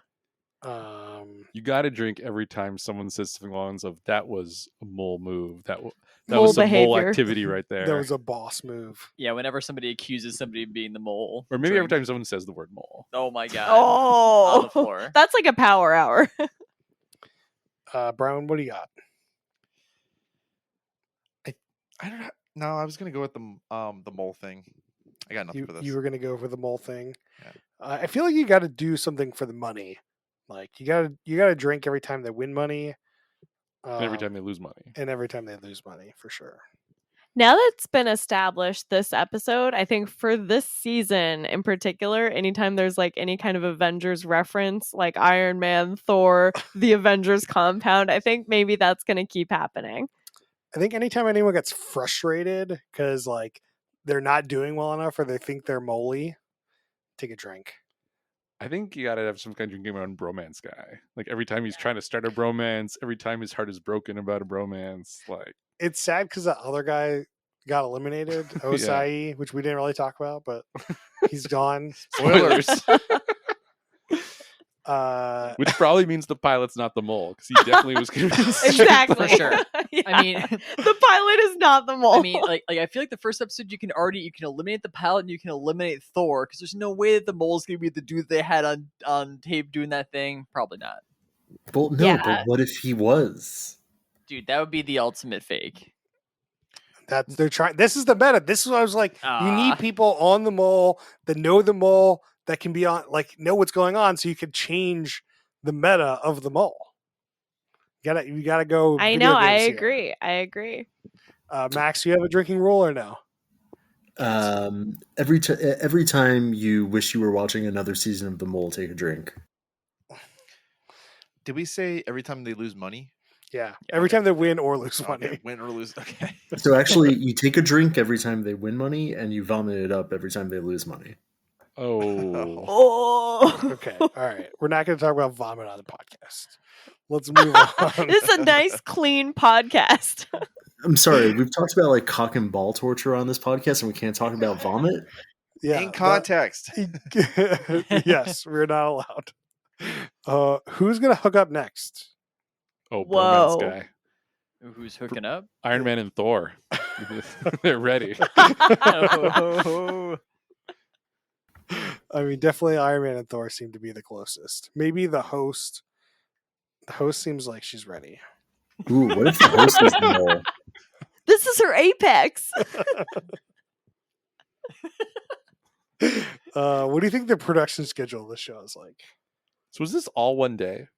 You got to drink every time someone says something along the lines of "that was a mole move." That Mole was some mole behavior. activity right there. That was a boss move. Yeah, whenever somebody accuses somebody of being the mole, or maybe every drink. time someone says the word mole. Oh my god! On the Oh. floor. That's like a power hour. Brown, what do you got? I don't know. No, I was gonna go with the mole thing. I got nothing for this. You were gonna go for the mole thing. Yeah. I feel like you got to do something for the money. Like you gotta drink every time they win money. And every time they lose money. and every time they lose money, for sure. Now that's been established this episode, I think for this season in particular, anytime there's like any kind of Avengers reference, like Iron Man, Thor, the Avengers compound, I think maybe that's going to keep happening. I think anytime anyone gets frustrated because like they're not doing well enough or they think they're moly, take a drink. I think you got to have some kind of drinking on bromance guy. Like every time he's trying to start a bromance, every time his heart is broken about a bromance, like It's sad because the other guy got eliminated, Osai, which we didn't really talk about, but he's gone. Spoilers. which probably means the pilot's not the mole because he definitely was convinced. Exactly. For sure. Yeah. I mean, the pilot is not the mole. I mean, like I feel like the first episode you can eliminate the pilot and you can eliminate Thor because there's no way that the mole's gonna be the dude they had on tape doing that thing. Probably not, Well, no, Yeah. but what if he was? dude. That would be the ultimate fake. That they're trying. This is the meta. This is what I was like. You Ah. need people on the mole that know the mole that can be on, like, know what's going on, so you can change the meta of the mole. You gotta go. I video know. I games here. agree. I agree. Max, you have a drinking rule or no? Every time you wish you were watching another season of The Mole, take a drink. Did we say every time they lose money? Yeah. Every time they win or lose money. Okay, win or lose. Okay. So actually, you take a drink every time they win money, and you vomit it up every time they lose money. Oh, Oh. Okay. All right. We're not going to talk about vomit on the podcast. Let's move on. This is a nice, clean podcast. I'm sorry, we've talked about like cock and ball torture on this podcast, and we can't talk about vomit. Yeah. In context. Yes, we're not allowed. Who's going to hook up next? oh, Whoa. bromance guy, Who's hooking up? Iron Man and Thor. They're ready. Oh. I mean, definitely Iron Man and Thor seem to be the closest. Maybe the host. The host seems like she's ready. Ooh, what if the host is the mole? This is her apex. What do you think the production schedule of the show is like? So was this all one day?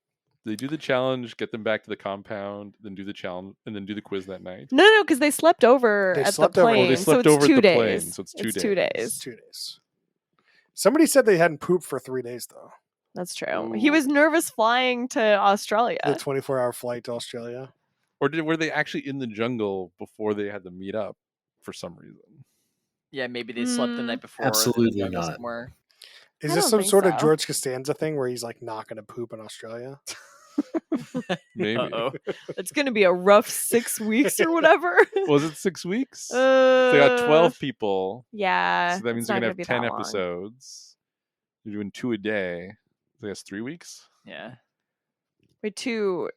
They do the challenge, get them back to the compound, then do the challenge, and then do the quiz that night. No, because they slept over They at slept the over- plane. Oh, they so slept it's over at 2 the days. plane, so it's 2 2 days. It's days. 2 days. Somebody said they hadn't pooped for 3 days though. That's true. He Ooh. was nervous flying to Australia. The 24-hour flight to Australia. Or were they actually in the jungle before they had to meet up for some reason? Yeah, maybe they slept the Mm. night before. in the Absolutely jungle not. Somewhere. Is I this don't some think sort of so. George Costanza thing where he's like not going to poop in Australia? Maybe. Uh-oh. It's going to be a rough 6 weeks or whatever. Was it 6 weeks? They got 12 people. Yeah. So that means it's they're not going to be have 10 that long. episodes. They're doing 2 a day. So that's 3 weeks? Yeah. Wait, 2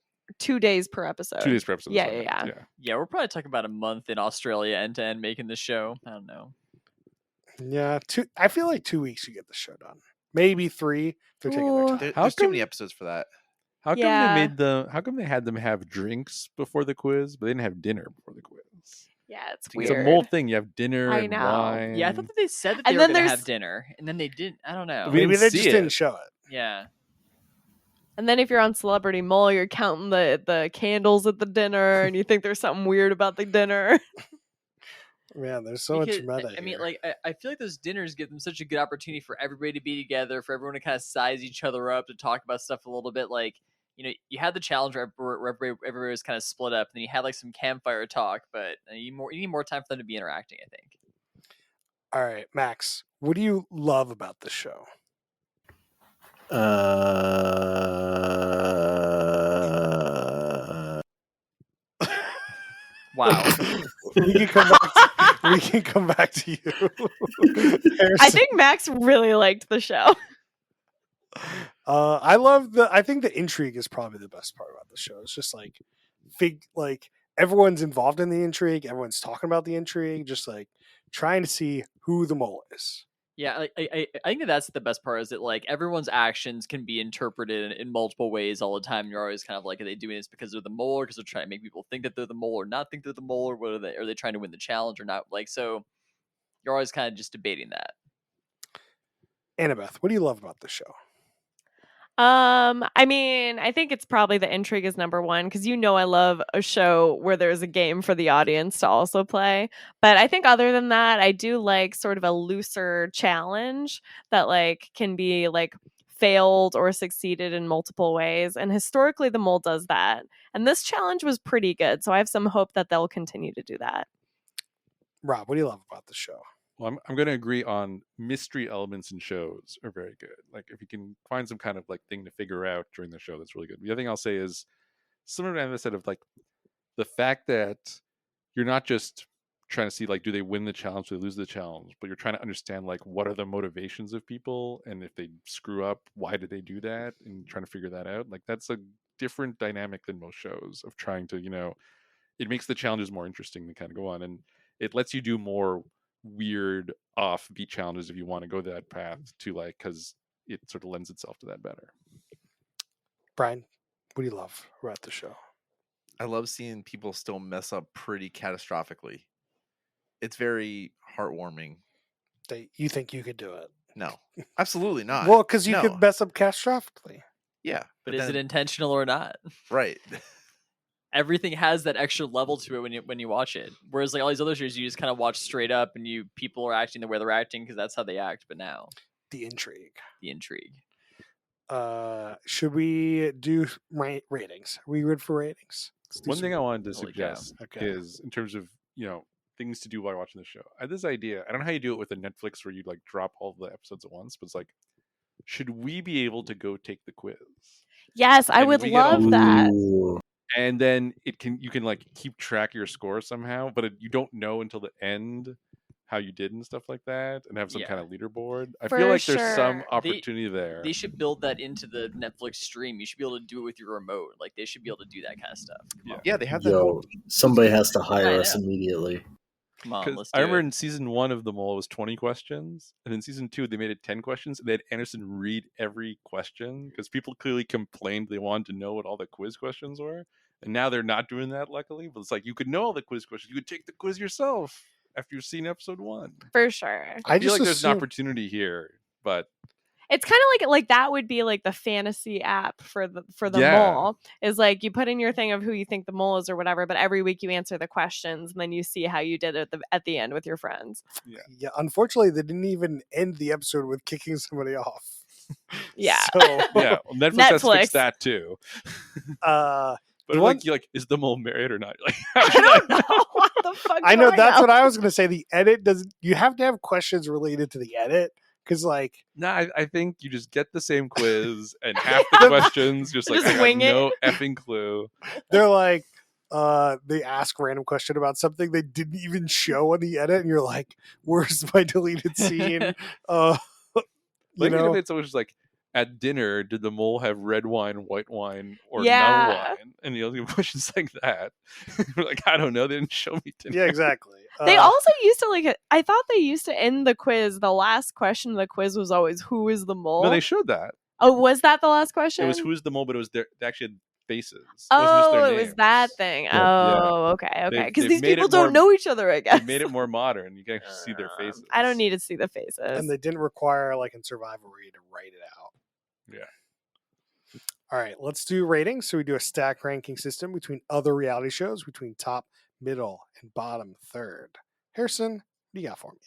days per episode. 2 days per episode. Yeah, that's what I yeah, meant, Yeah, we're probably talking about a month in Australia end to end making the show. I don't know. Yeah, I feel like 2 weeks you get the show done. Maybe 3 if they're taking their Ooh. time. There's How too many come- episodes for that. How come Yeah. they made them? How come they had them have drinks before the quiz, but they didn't have dinner before the quiz? Yeah, it's It's weird. a mole thing. You have dinner I and know. wine. Yeah, I thought that they said that they And were then going to there's- have dinner, and then they didn't. I don't know. We Maybe didn't they see just it. didn't show it. Yeah. And then if you're on Celebrity Mole, you're counting the candles at the dinner, and you think there's something weird about the dinner. Man, there's so Because, much meta I mean, here. like, I feel like those dinners give them such a good opportunity for everybody to be together, for everyone to kind of size each other up, to talk about stuff a little bit. Like, you know, you had the challenge where everybody was kind of split up, and then you had like some campfire talk, but you need more time for them to be interacting, I think. All right, Max, what do you love about the show? Wow. we can come back to you. I Harrison. think Max really liked the show. I think the intrigue is probably the best part about the show. It's just like everyone's involved in the intrigue, everyone's talking about the intrigue, just like trying to see who the mole is. Yeah, I think that's the best part, is that like everyone's actions can be interpreted in multiple ways all the time. You're always kind of like, are they doing this because they're the mole, or because they're trying to make people think that they're the mole, or not think they're the mole, or what are they trying to win the challenge or not? Like, so you're always kind of just debating that. Annabeth, what do you love about the show? I mean, I think it's probably the intrigue is number one, because I love a show where there's a game for the audience to also play. But I think other than that, I do like sort of a looser challenge that like can be like failed or succeeded in multiple ways. And historically, the mole does that. And this challenge was pretty good, so I have some hope that they'll continue to do that. Rob, what do you love about the show? Well, I'm going to agree on mystery elements in shows are very good. Like if you can find some kind of like thing to figure out during the show, that's really good. The other thing I'll say is similar to what I said, of like the fact that you're not just trying to see like, do they win the challenge, do they lose the challenge, but you're trying to understand like what are the motivations of people, and if they screw up, why did they do that, and trying to figure that out. Like that's a different dynamic than most shows of trying to, it makes the challenges more interesting to kind of go on, and it lets you do more weird offbeat challenges if you want to go that path to like, because it sort of lends itself to that better. Brian, what do you love about the show? I love seeing people still mess up pretty catastrophically. It's very heartwarming. You think you could do it? No, absolutely not. Well, because you No. could mess up catastrophically. Yeah, But is it then- intentional or not? right? everything has that extra level to it when you watch it. Whereas like all these other shows, you just kind of watch straight up, and people are acting the way they're acting because that's how they act. But now The intrigue. the intrigue. Should we do ratings? Are we good for ratings? Let's do One some- thing I wanted to Holy cow. suggest Okay. is in terms of things to do while watching the show. I had this idea. I don't know how you do it with a Netflix where you like drop all the episodes at once, but it's like, should we be able to go take the quiz? Yes, I And would we get all love the that. Ooh. And then you can like keep track of your score somehow, but you don't know until the end how you did and stuff like that, and have some kind Yeah. of leaderboard. I For feel like there's some sure. opportunity there. They should build that into the Netflix stream. You should be able to do it with your remote. Like they should be able to do that kind of stuff. Come on, Yeah, they have that whole Yo, somebody has to I hire us know. immediately. come on. 'Cause Let's I do remember it. in season 1 of The Mole it was 20 questions, and in season 2 they made it 10 questions, and they had Anderson read every question because people clearly complained they wanted to know what all the quiz questions were, and now they're not doing that, luckily. But it's like you could know all the quiz questions. You could take the quiz yourself after you've seen episode 1. For sure. I feel just like there's an assume- opportunity here, but It's kind of like that would be like the fantasy app for the Yeah. mole. Is like you put in your thing of who you think the mole is or whatever, but every week you answer the questions and then you see how you did it at the end with your friends. Yeah, unfortunately, they didn't even end the episode with kicking somebody off. Yeah. So, yeah, well, Netflix has to Netflix. fix that too. uh, But The like, one- you're like, is the mole married or not? Like, I don't know what the fuck. I know do that's what I was going to say. The edit doesn't. You have to have questions related to the edit because, like, No, I think you just get the same quiz and half the questions just like Just I got wing it. no effing clue. they're like, they ask a random question about something they didn't even show on the edit, and you're like, "Where's my deleted scene?" You Like know, it's always just like at dinner, did the mole have red wine, white wine, or no Yeah. wine? And the other questions like that. We're like, I don't know. They didn't show me dinner. yeah, exactly. They also used to like. I thought they used to end the quiz. The last question of the quiz was always "Who is the mole?" No, they showed that. Oh, was that the last question? It was who's the mole, but it was they actually had faces. It wasn't just Oh, their it was names. that thing. Yeah. Oh, okay. They've- Because they've these made people it more- don't know each other, I guess. They made it more modern. You can actually see their faces. I don't need to see the faces. and they didn't require like in Survivor where you had to write it out. Yeah. All right, let's do ratings. So we do a stack ranking system between other reality shows, between top, middle, and bottom third. Harrison, what do you got for me?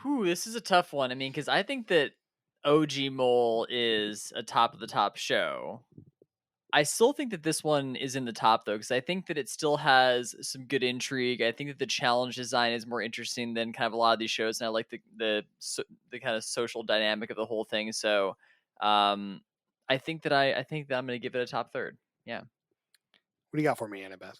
Whew, this is a tough one. I mean, because I think that OG Mole is a top of the top show. I still think that this one is in the top though, because I think that it still has some good intrigue. I think that the challenge design is more interesting than kind of a lot of these shows, and I like the kind of social dynamic of the whole thing. So, I think that I'm going to give it a top third. What do you got for me, Annabeth?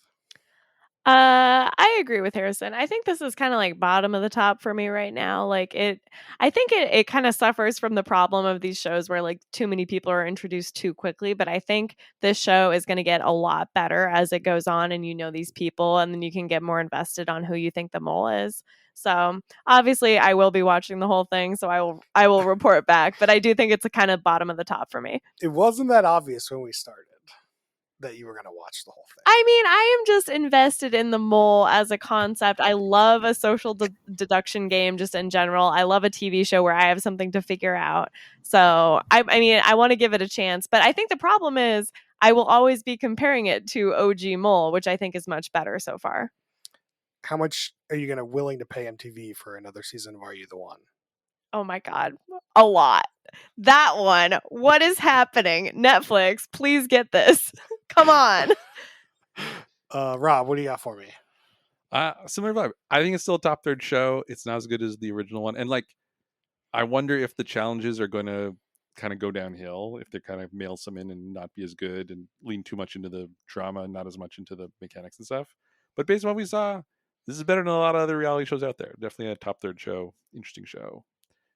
I agree with Harrison. I think this is kind of like bottom of the top for me right now. Like I think it kind of suffers from the problem of these shows where like too many people are introduced too quickly. But I think this show is going to get a lot better as it goes on, and you know these people, and then you can get more invested on who you think the mole is. So obviously, I will be watching the whole thing, so I will report back. But I do think it's a kind of bottom of the top for me. It wasn't that obvious when we started that you were going to watch the whole thing. I mean, I am just invested in the mole as a concept. I love a social deduction game just in general. I love a TV show where I have something to figure out. So, I mean, I want to give it a chance. But I think the problem is I will always be comparing it to OG Mole, which I think is much better so far. How much are you going to willing to pay MTV for another season of Are You the One? Oh my God, a lot. That one. What is happening? Netflix, please get this. Come on. Rob, what do you got for me? Similar vibe. I think it's still a top third show. It's not as good as the original one, and like, I wonder if the challenges are going to kind of go downhill, if they kind of mail some in and not be as good and lean too much into the drama and not as much into the mechanics and stuff. But based on what we saw, this is better than a lot of other reality shows out there. Definitely a top third show, interesting show.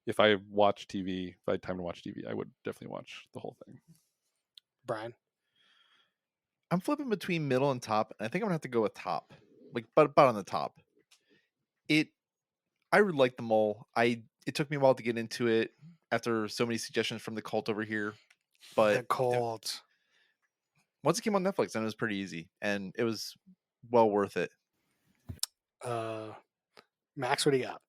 If I watch TV, if I had time to watch TV, I would definitely watch the whole thing. Brian? I'm flipping between middle and top, and I think I'm gonna have to go with top, like but on the top. I really like the mole. It took me a while to get into it after so many suggestions from the cult over here, but The Cold. once it came on Netflix, then it was pretty easy, and it was well worth it. Max, what do you got?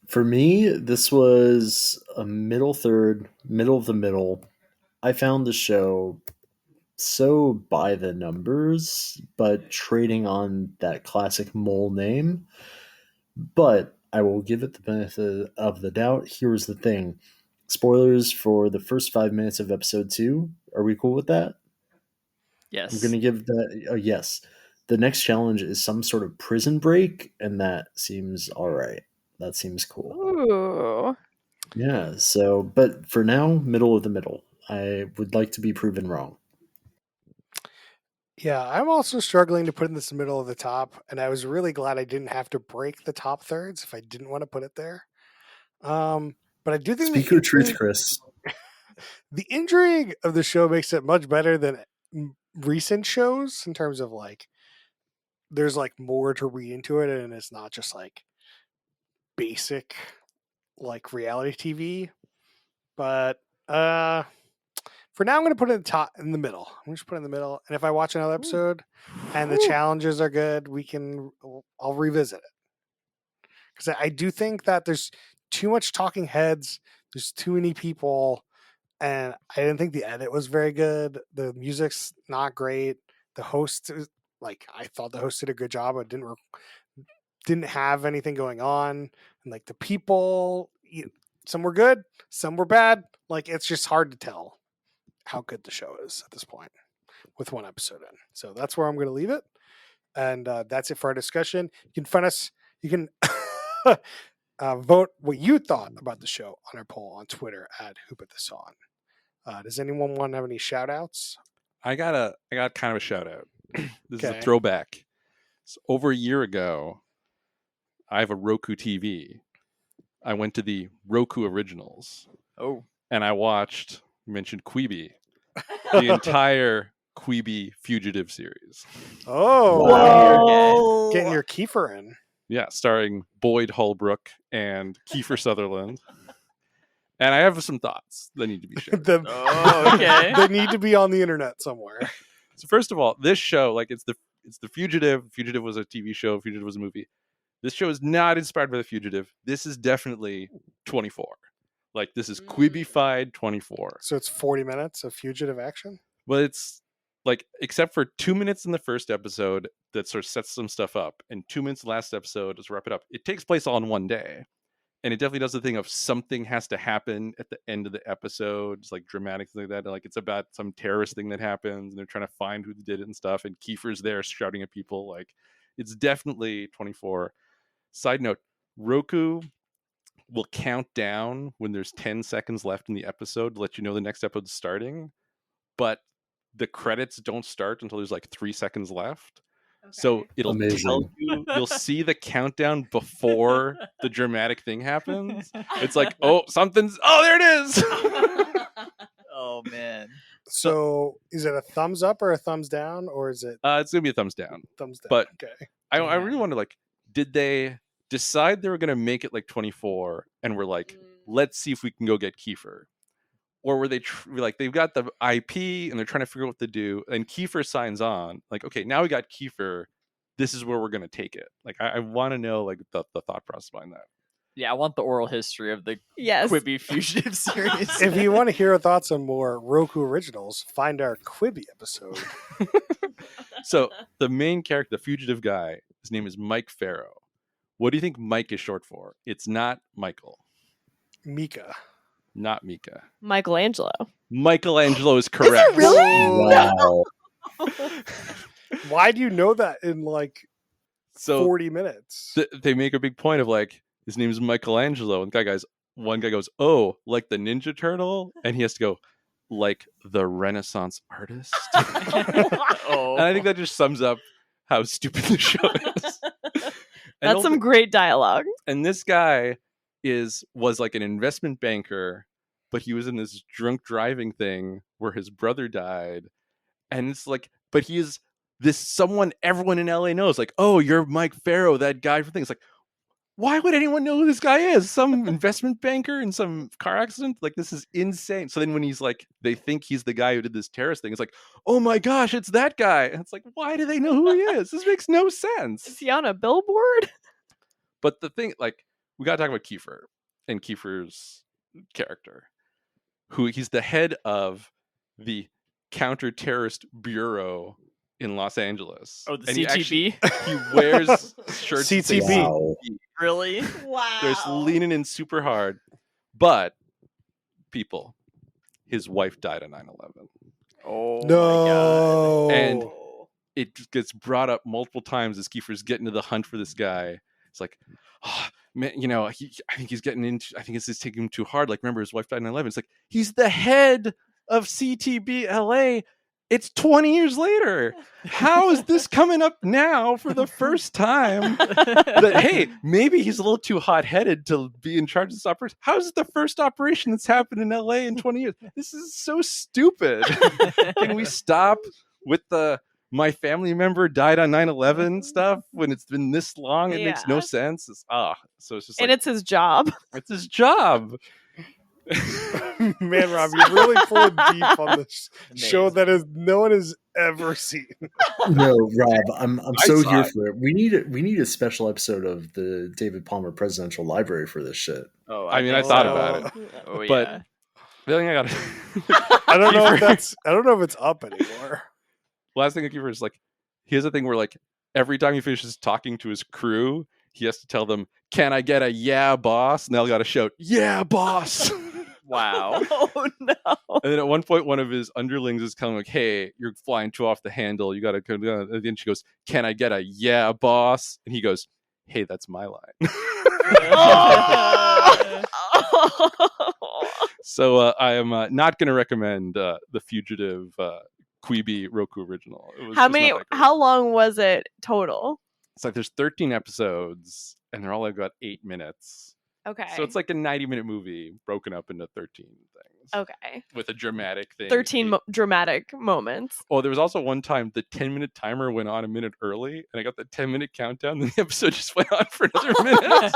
For me, this was a middle third, middle of the middle. I found the show so by the numbers, but trading on that classic mole name. But I will give it the benefit of the doubt. Here's the thing. Spoilers for the first 5 minutes of episode 2. Are we cool with that? Yes. I'm going to give that a yes. The next challenge is some sort of prison break, and that seems all right. That seems cool. Ooh. Yeah, so, but for now, middle of the middle. I would like to be proven wrong. Yeah, I'm also struggling to put in this middle of the top, and I was really glad I didn't have to break the top thirds if I didn't want to put it there. But I do think Speak your truth, Chris. the intrigue of the show makes it much better than recent shows in terms of like there's like more to read into it, and it's not just like basic like reality TV. But for now, I'm going to put it in the middle. I'm just put it in the middle, and if I watch another episode and the challenges are good, I'll revisit it, because I do think that there's too much talking heads. There's too many people, and I didn't think the edit was very good. The music's not great. The host, I thought the host did a good job. It didn't have anything going on, and like the people, some were good, some were bad. Like it's just hard to tell how good the show is at this point with one episode in. So that's where I'm going to leave it. And that's it for our discussion. You can find us, you can vote what you thought about the show on our poll on Twitter at @HoopAtThisOn. Does anyone want to have any shout outs? I got kind of a shout out. This is Okay. a throwback. So over a year ago, I have a Roku TV. I went to the Roku Originals Oh. and I watched, you mentioned Quibi, the entire Quibi Fugitive series. Oh, Wow. getting your Kiefer in. Yeah, starring Boyd Holbrook and Kiefer Sutherland. And I have some thoughts that need to be shared. Oh, okay. They need to be on the internet somewhere. So first of all, this show, like it's the Fugitive. Fugitive was a TV show. Fugitive was a movie. This show is not inspired by The Fugitive. This is definitely 24. Like this is Quibified 24. So it's 40 minutes of fugitive action. But it's like, except for 2 minutes in the first episode that sort of sets some stuff up, and 2 minutes in the last episode to wrap it up. It takes place all in one day. And it definitely does the thing of something has to happen at the end of the episode. It's like dramatic thing like that. Like it's about some terrorist thing that happens and they're trying to find who did it and stuff. And Kiefer's there shouting at people. Like it's definitely 24. Side note, Roku will count down when there's 10 seconds left in the episode to let you know the next episode's starting. But the credits don't start until there's like 3 seconds left. So it'll tell you, you'll see the countdown before the dramatic thing happens. It's like, there it is. Oh man. So is it a thumbs up or a thumbs down, or is it It's gonna be a thumbs down. thumbs down? but- Okay. I really wonder, like, did they decide they were gonna make it like 24 and were like, let's see if we can go get Kiefer? Or were they like, they've got the IP and they're trying to figure out what to do, and Kiefer signs on, like, okay, now we got Kiefer, this is where we're going to take it. Like, I want to know, like, the thought process behind that. Yeah, I want the oral history of the Yes. Quibi Fugitive series. If you want to hear our thoughts on more Roku originals, find our Quibi episode. So, the main character, the fugitive guy, his name is Mike Farrow. What do you think Mike is short for? It's not Michael, Mika. not Mika. Michelangelo. Michelangelo is correct. Wow. Why do you know that in like So 40 minutes? they make a big point of like, his name is Michelangelo, and one guy goes, oh, like the Ninja Turtle, and he has to go, like the Renaissance artist. Oh. And I think that just sums up how stupid the show is. And That's some great dialogue. and this guy was like an investment banker, but he was in this drunk driving thing where his brother died, and it's like, but he is this someone everyone in LA knows, like, oh, you're Mike Farrow, that guy from things. Like, why would anyone know who this guy is? Some investment banker in some car accident? Like, this is insane. So then when he's like, they think he's the guy who did this terrorist thing, it's like, oh my gosh, it's that guy. And it's like, why do they know who he is? This makes no Is sense. he on a billboard? But the thing, like, we got to talk about Kiefer and Kiefer's character, who he's the head of the counter-terrorist bureau in Los Angeles. Oh, the And he actually- CTB. he wears shirts that say CTB. Wow. Really? Wow. They're just leaning in super hard. But people, his wife died on 9/11. Oh No. And it just gets brought up multiple times as Kiefer's getting to the hunt for this guy. It's like, oh, man, I think he's getting into. I think it's just taking him too hard. Like, remember, his wife died on 9/11. It's like he's the head of CTB LA. It's 20 years later. How is this coming up my for the first time? That hey, maybe he's a little too hot-headed to be in charge of this operation. How is it the first operation that's happened in LA in 20 years? This is so stupid. Can we stop with the my family member died on 9/11 stuff when it's been this long? It makes no Yeah. sense. So it's just And like it's his job. it's his job. Man, Rob, you're really pulling deep on this show Amazing. that no one has ever seen. No, Rob, I'm I so saw here it. for it. We need a special episode of the David Palmer Presidential Library for this shit. Oh, I mean, I think thought so. about it. Oh, But- yeah. The other thing I got. I don't know if it's up anymore. Last thing I give her is like, he has a thing where like every time he finishes talking to his crew, he has to tell them, "Can I get a yeah, boss?" And they all got to shout, "Yeah, boss." Wow. Oh no. And then at one point, one of his underlings is kind of like, "Hey, you're flying too off the handle. You got to." And then she goes, "Can I get a yeah, boss?" And he goes, "Hey, that's my line." So I am not going to recommend the Fugitive Quibi Roku original. It was How just many? not that great. How long was it total? It's like there's 13 episodes, and they're all like about 8 minutes. Okay. So it's like a 90-minute movie broken up into 13 things okay. with a dramatic thing. 13 dramatic moments. Oh, there was also one time the 10-minute timer went on a minute early, and I got the 10-minute countdown, and the episode just went on for another minute.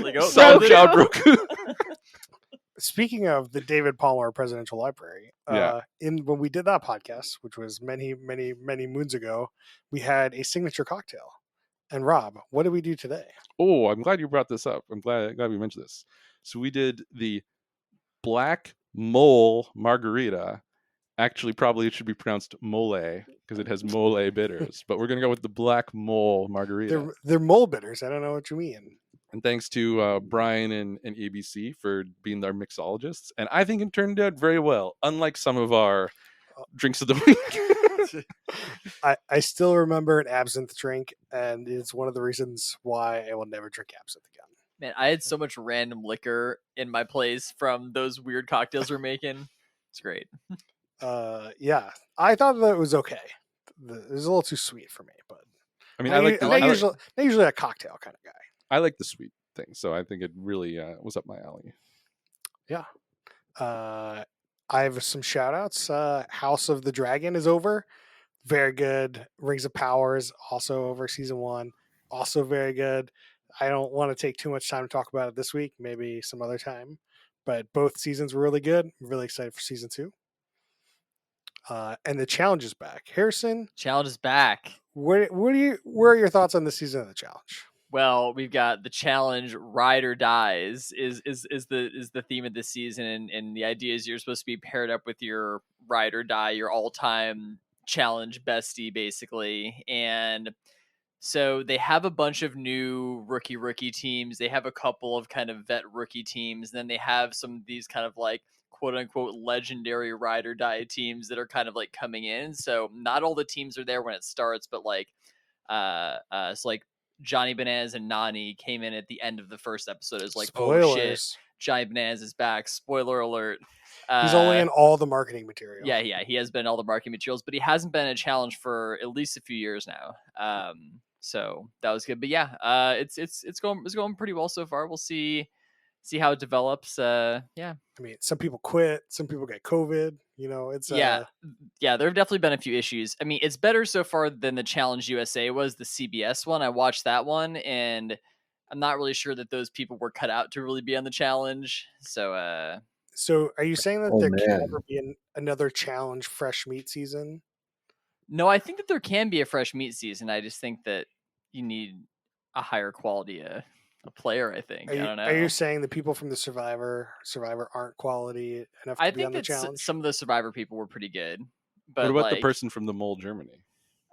Like, oh, Solid no, job, Roku. Speaking of the David Palmer Presidential Library, Yeah. when we did that podcast, which was many moons ago, we had a signature cocktail. And Rob, what did we do today? Oh, I'm glad you brought this up. I'm glad we mentioned this. So we did the Black Mole Margarita. Actually, probably it should be pronounced mole because it has mole bitters. But we're gonna go with the Black Mole Margarita. They're mole bitters. I don't know what you mean. And thanks to Brian and ABC for being our mixologists. And I think it turned out very well, unlike some of our drinks of the week. I still remember an absinthe drink, and it's one of the reasons why I will never drink absinthe again. Man, I had so much random liquor in my place from those weird cocktails we're making. It's great. Yeah, I thought that it was okay. It was a little too sweet for me, but I mean, I like not usually a cocktail kind of guy. I like the sweet thing, so I think it really was up my alley. I have some shout outs. House of the Dragon is over. Very good. Rings of Power is also over season 1. Also very good. I don't want to take too much time to talk about it this week. Maybe some other time. But both seasons were really good. I'm really excited for season 2. And the challenge is back. Harrison, Challenge is back. where are your thoughts on this season of the challenge? Well, we've got the challenge Ride or Dies is the theme of this season, and the idea is you're supposed to be paired up with your ride or die, your all-time challenge bestie, basically. And so they have a bunch of new rookie teams. They have a couple of kind of vet rookie teams. And then they have some of these kind of like quote unquote legendary ride or die teams that are kind of like coming in. So not all the teams are there when it starts, but like it's like Johnny Bananas and Nani came in at the end of the first episode as like, Spoilers. oh shit, Johnny Bananas is back. Spoiler alert. He's only in all the marketing material. Yeah, he has been in all the marketing materials, but he hasn't been in a challenge for at least a few years now. So that was good. But yeah, it's going pretty well so far. We'll see how it develops. Yeah. I mean, some people quit, some people get COVID. You know, it's Yeah, there have definitely been a few issues. I mean, it's better so far than the Challenge USA was, the CBS one. I watched that one, and I'm not really sure that those people were cut out to really be on the challenge. So, So, are you saying that Oh, there can man. never be another challenge fresh meat season? no, I think that there can be a fresh meat season. I just think that you need a higher quality a player. I think. I don't know. Are you saying the people from the Survivor aren't quality enough to I be on think the that challenge? some of the Survivor people were pretty good. But What about the like, person from the Mole Germany?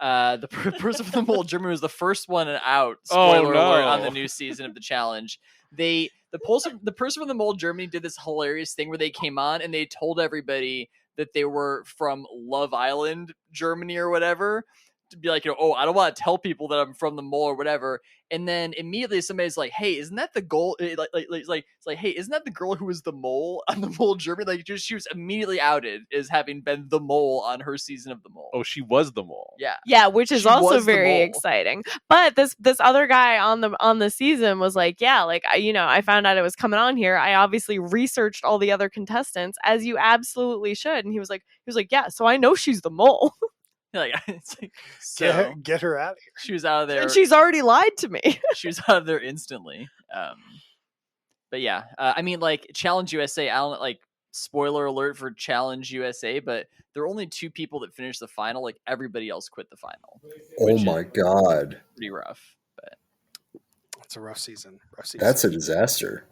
The person from the Mole Germany was the first one out. Oh, Spoiler alert on no. the new season of the challenge. The person from the Mole Germany did this hilarious thing where they came on and they told everybody that they were from Love Island, Germany or whatever. To be like, oh, I don't want to tell people that I'm from the Mole or whatever. And then immediately somebody's like, hey, isn't that the goal? It's like, hey, isn't that the girl who was the mole on the Mole Germany? Like, just she was immediately outed as having been the mole on her season of the Mole. Oh, she was the mole. Yeah. Yeah, which is She also was the very mole. exciting. But this other guy on the season was like, yeah, like I found out it was coming on here. I obviously researched all the other contestants, as you absolutely should. And he was like, yeah, so I know she's the mole. Like, it's like, so Get her out of here. she was out of there. And she's already lied to me. She was out of there instantly. But yeah, I mean, like Challenge USA. I don't like spoiler alert for Challenge USA, but there are only 2 people that finished the final. Like everybody else quit the final. Oh which my is god, pretty rough. But It's a rough season. that's a disaster.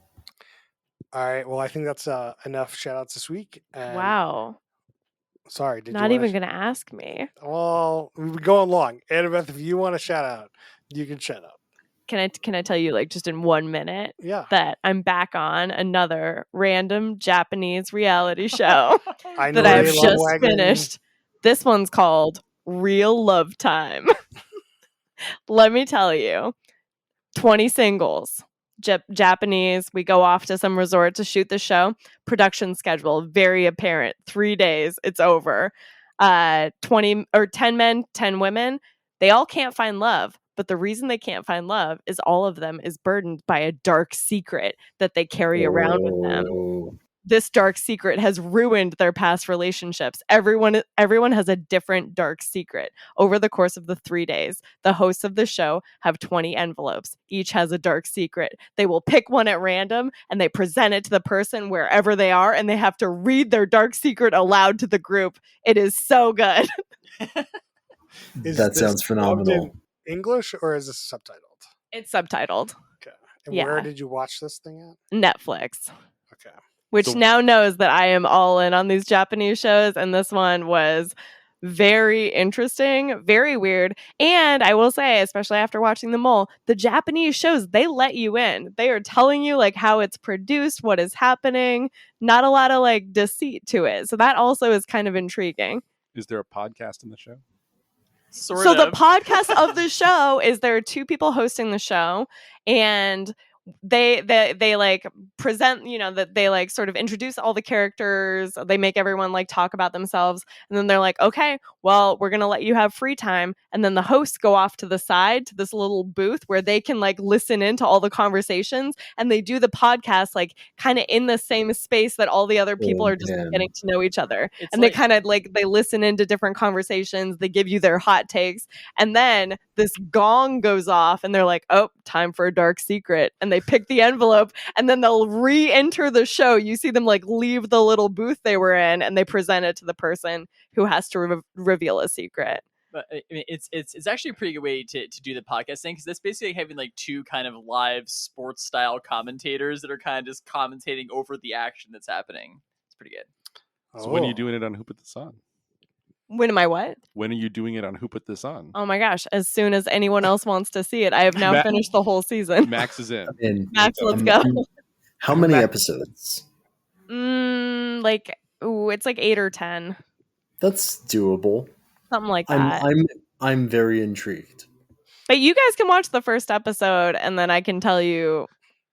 All right. Well, I think that's enough shout outs this week. And Wow. Sorry. Did Not you even going to ask me. Well, we've been going long. Annabeth, if you want to shout out, you can shout out. Can I tell you, like, just in 1 minute, Yeah. that I'm back on another random Japanese reality show I know that I've they love just Wagon. finished. This one's called Real Love Time. Let me tell you, 20 singles, Japanese. We go off to some resort to shoot the show. Production schedule very apparent. 3 days, it's over. 20 or 10 men, 10 women. They all can't find love. But the reason they can't find love is all of them is burdened by a dark secret that they carry around with them. Oh. This dark secret has ruined their past relationships. Everyone has a different dark secret. Over the course of the 3 days, the hosts of the show have 20 envelopes. Each has a dark secret. They will pick one at random and they present it to the person wherever they are, and they have to read their dark secret aloud to the group. It is so good. Is That this sounds dubbed phenomenal. in English or is this subtitled? It's subtitled. Okay. And Yeah. where did you watch this thing at? Netflix. Okay. Which So- now knows that I am all in on these Japanese shows, and this one was very interesting, very weird. And I will say, especially after watching The Mole, the Japanese shows, they let you in. They are telling you like how it's produced, what is happening, not a lot of like deceit to it. So that also is kind of intriguing. Is there a podcast in the show? sort So of. the podcast of the show is there are 2 people hosting the show, and they like present, that they like sort of introduce all the characters. They make everyone like talk about themselves, and then they're like, okay, well, we're gonna let you have free time, and then the hosts go off to the side to this little booth where they can like listen into all the conversations, and they do the podcast like kind of in the same space that all the other people Oh, are just man. getting to know each other. It's And like- they kind of like they listen into different conversations, they give you their hot takes, and then this gong goes off and they're like, oh, time for a dark secret, and they pick the envelope, and then they'll re-enter the show. You see them like leave the little booth they were in, and they present it to the person who has to reveal a secret. But I mean, it's actually a pretty good way to do the podcast thing, because that's basically having like 2 kind of live sports style commentators that are kind of just commentating over the action that's happening. It's pretty good. So when are you Oh. doing it on Who Put This On? When am I what? When are you doing it on Who Put This On? Oh my gosh, as soon as anyone else wants to see it. I have now Ma- finished the whole season. Max is in. And Max, let's um, go. how many episodes? It's like 8 or 10, That's doable. something like that. I'm very intrigued. But you guys can watch the first episode, and then I can tell you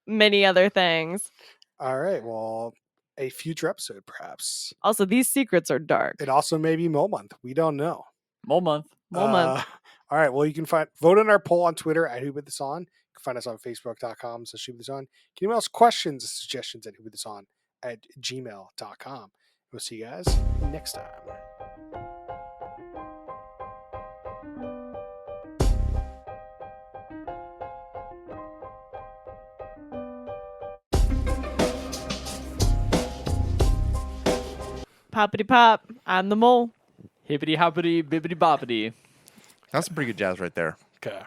many other things. All right. Well, a future episode, perhaps. Also, these secrets are dark. It also may be Mole Month. We don't know. Mole month. Mole month. All right. Well, you can vote on our poll on Twitter at Who Put This On. You can find us on Facebook.com/Who Put This On. You can email us questions and suggestions at Who Put This On at gmail.com. We'll see you guys next time. Poppity pop. I'm the mole. Hippity hoppity bibbity boppity. That's some pretty good jazz right there. Okay.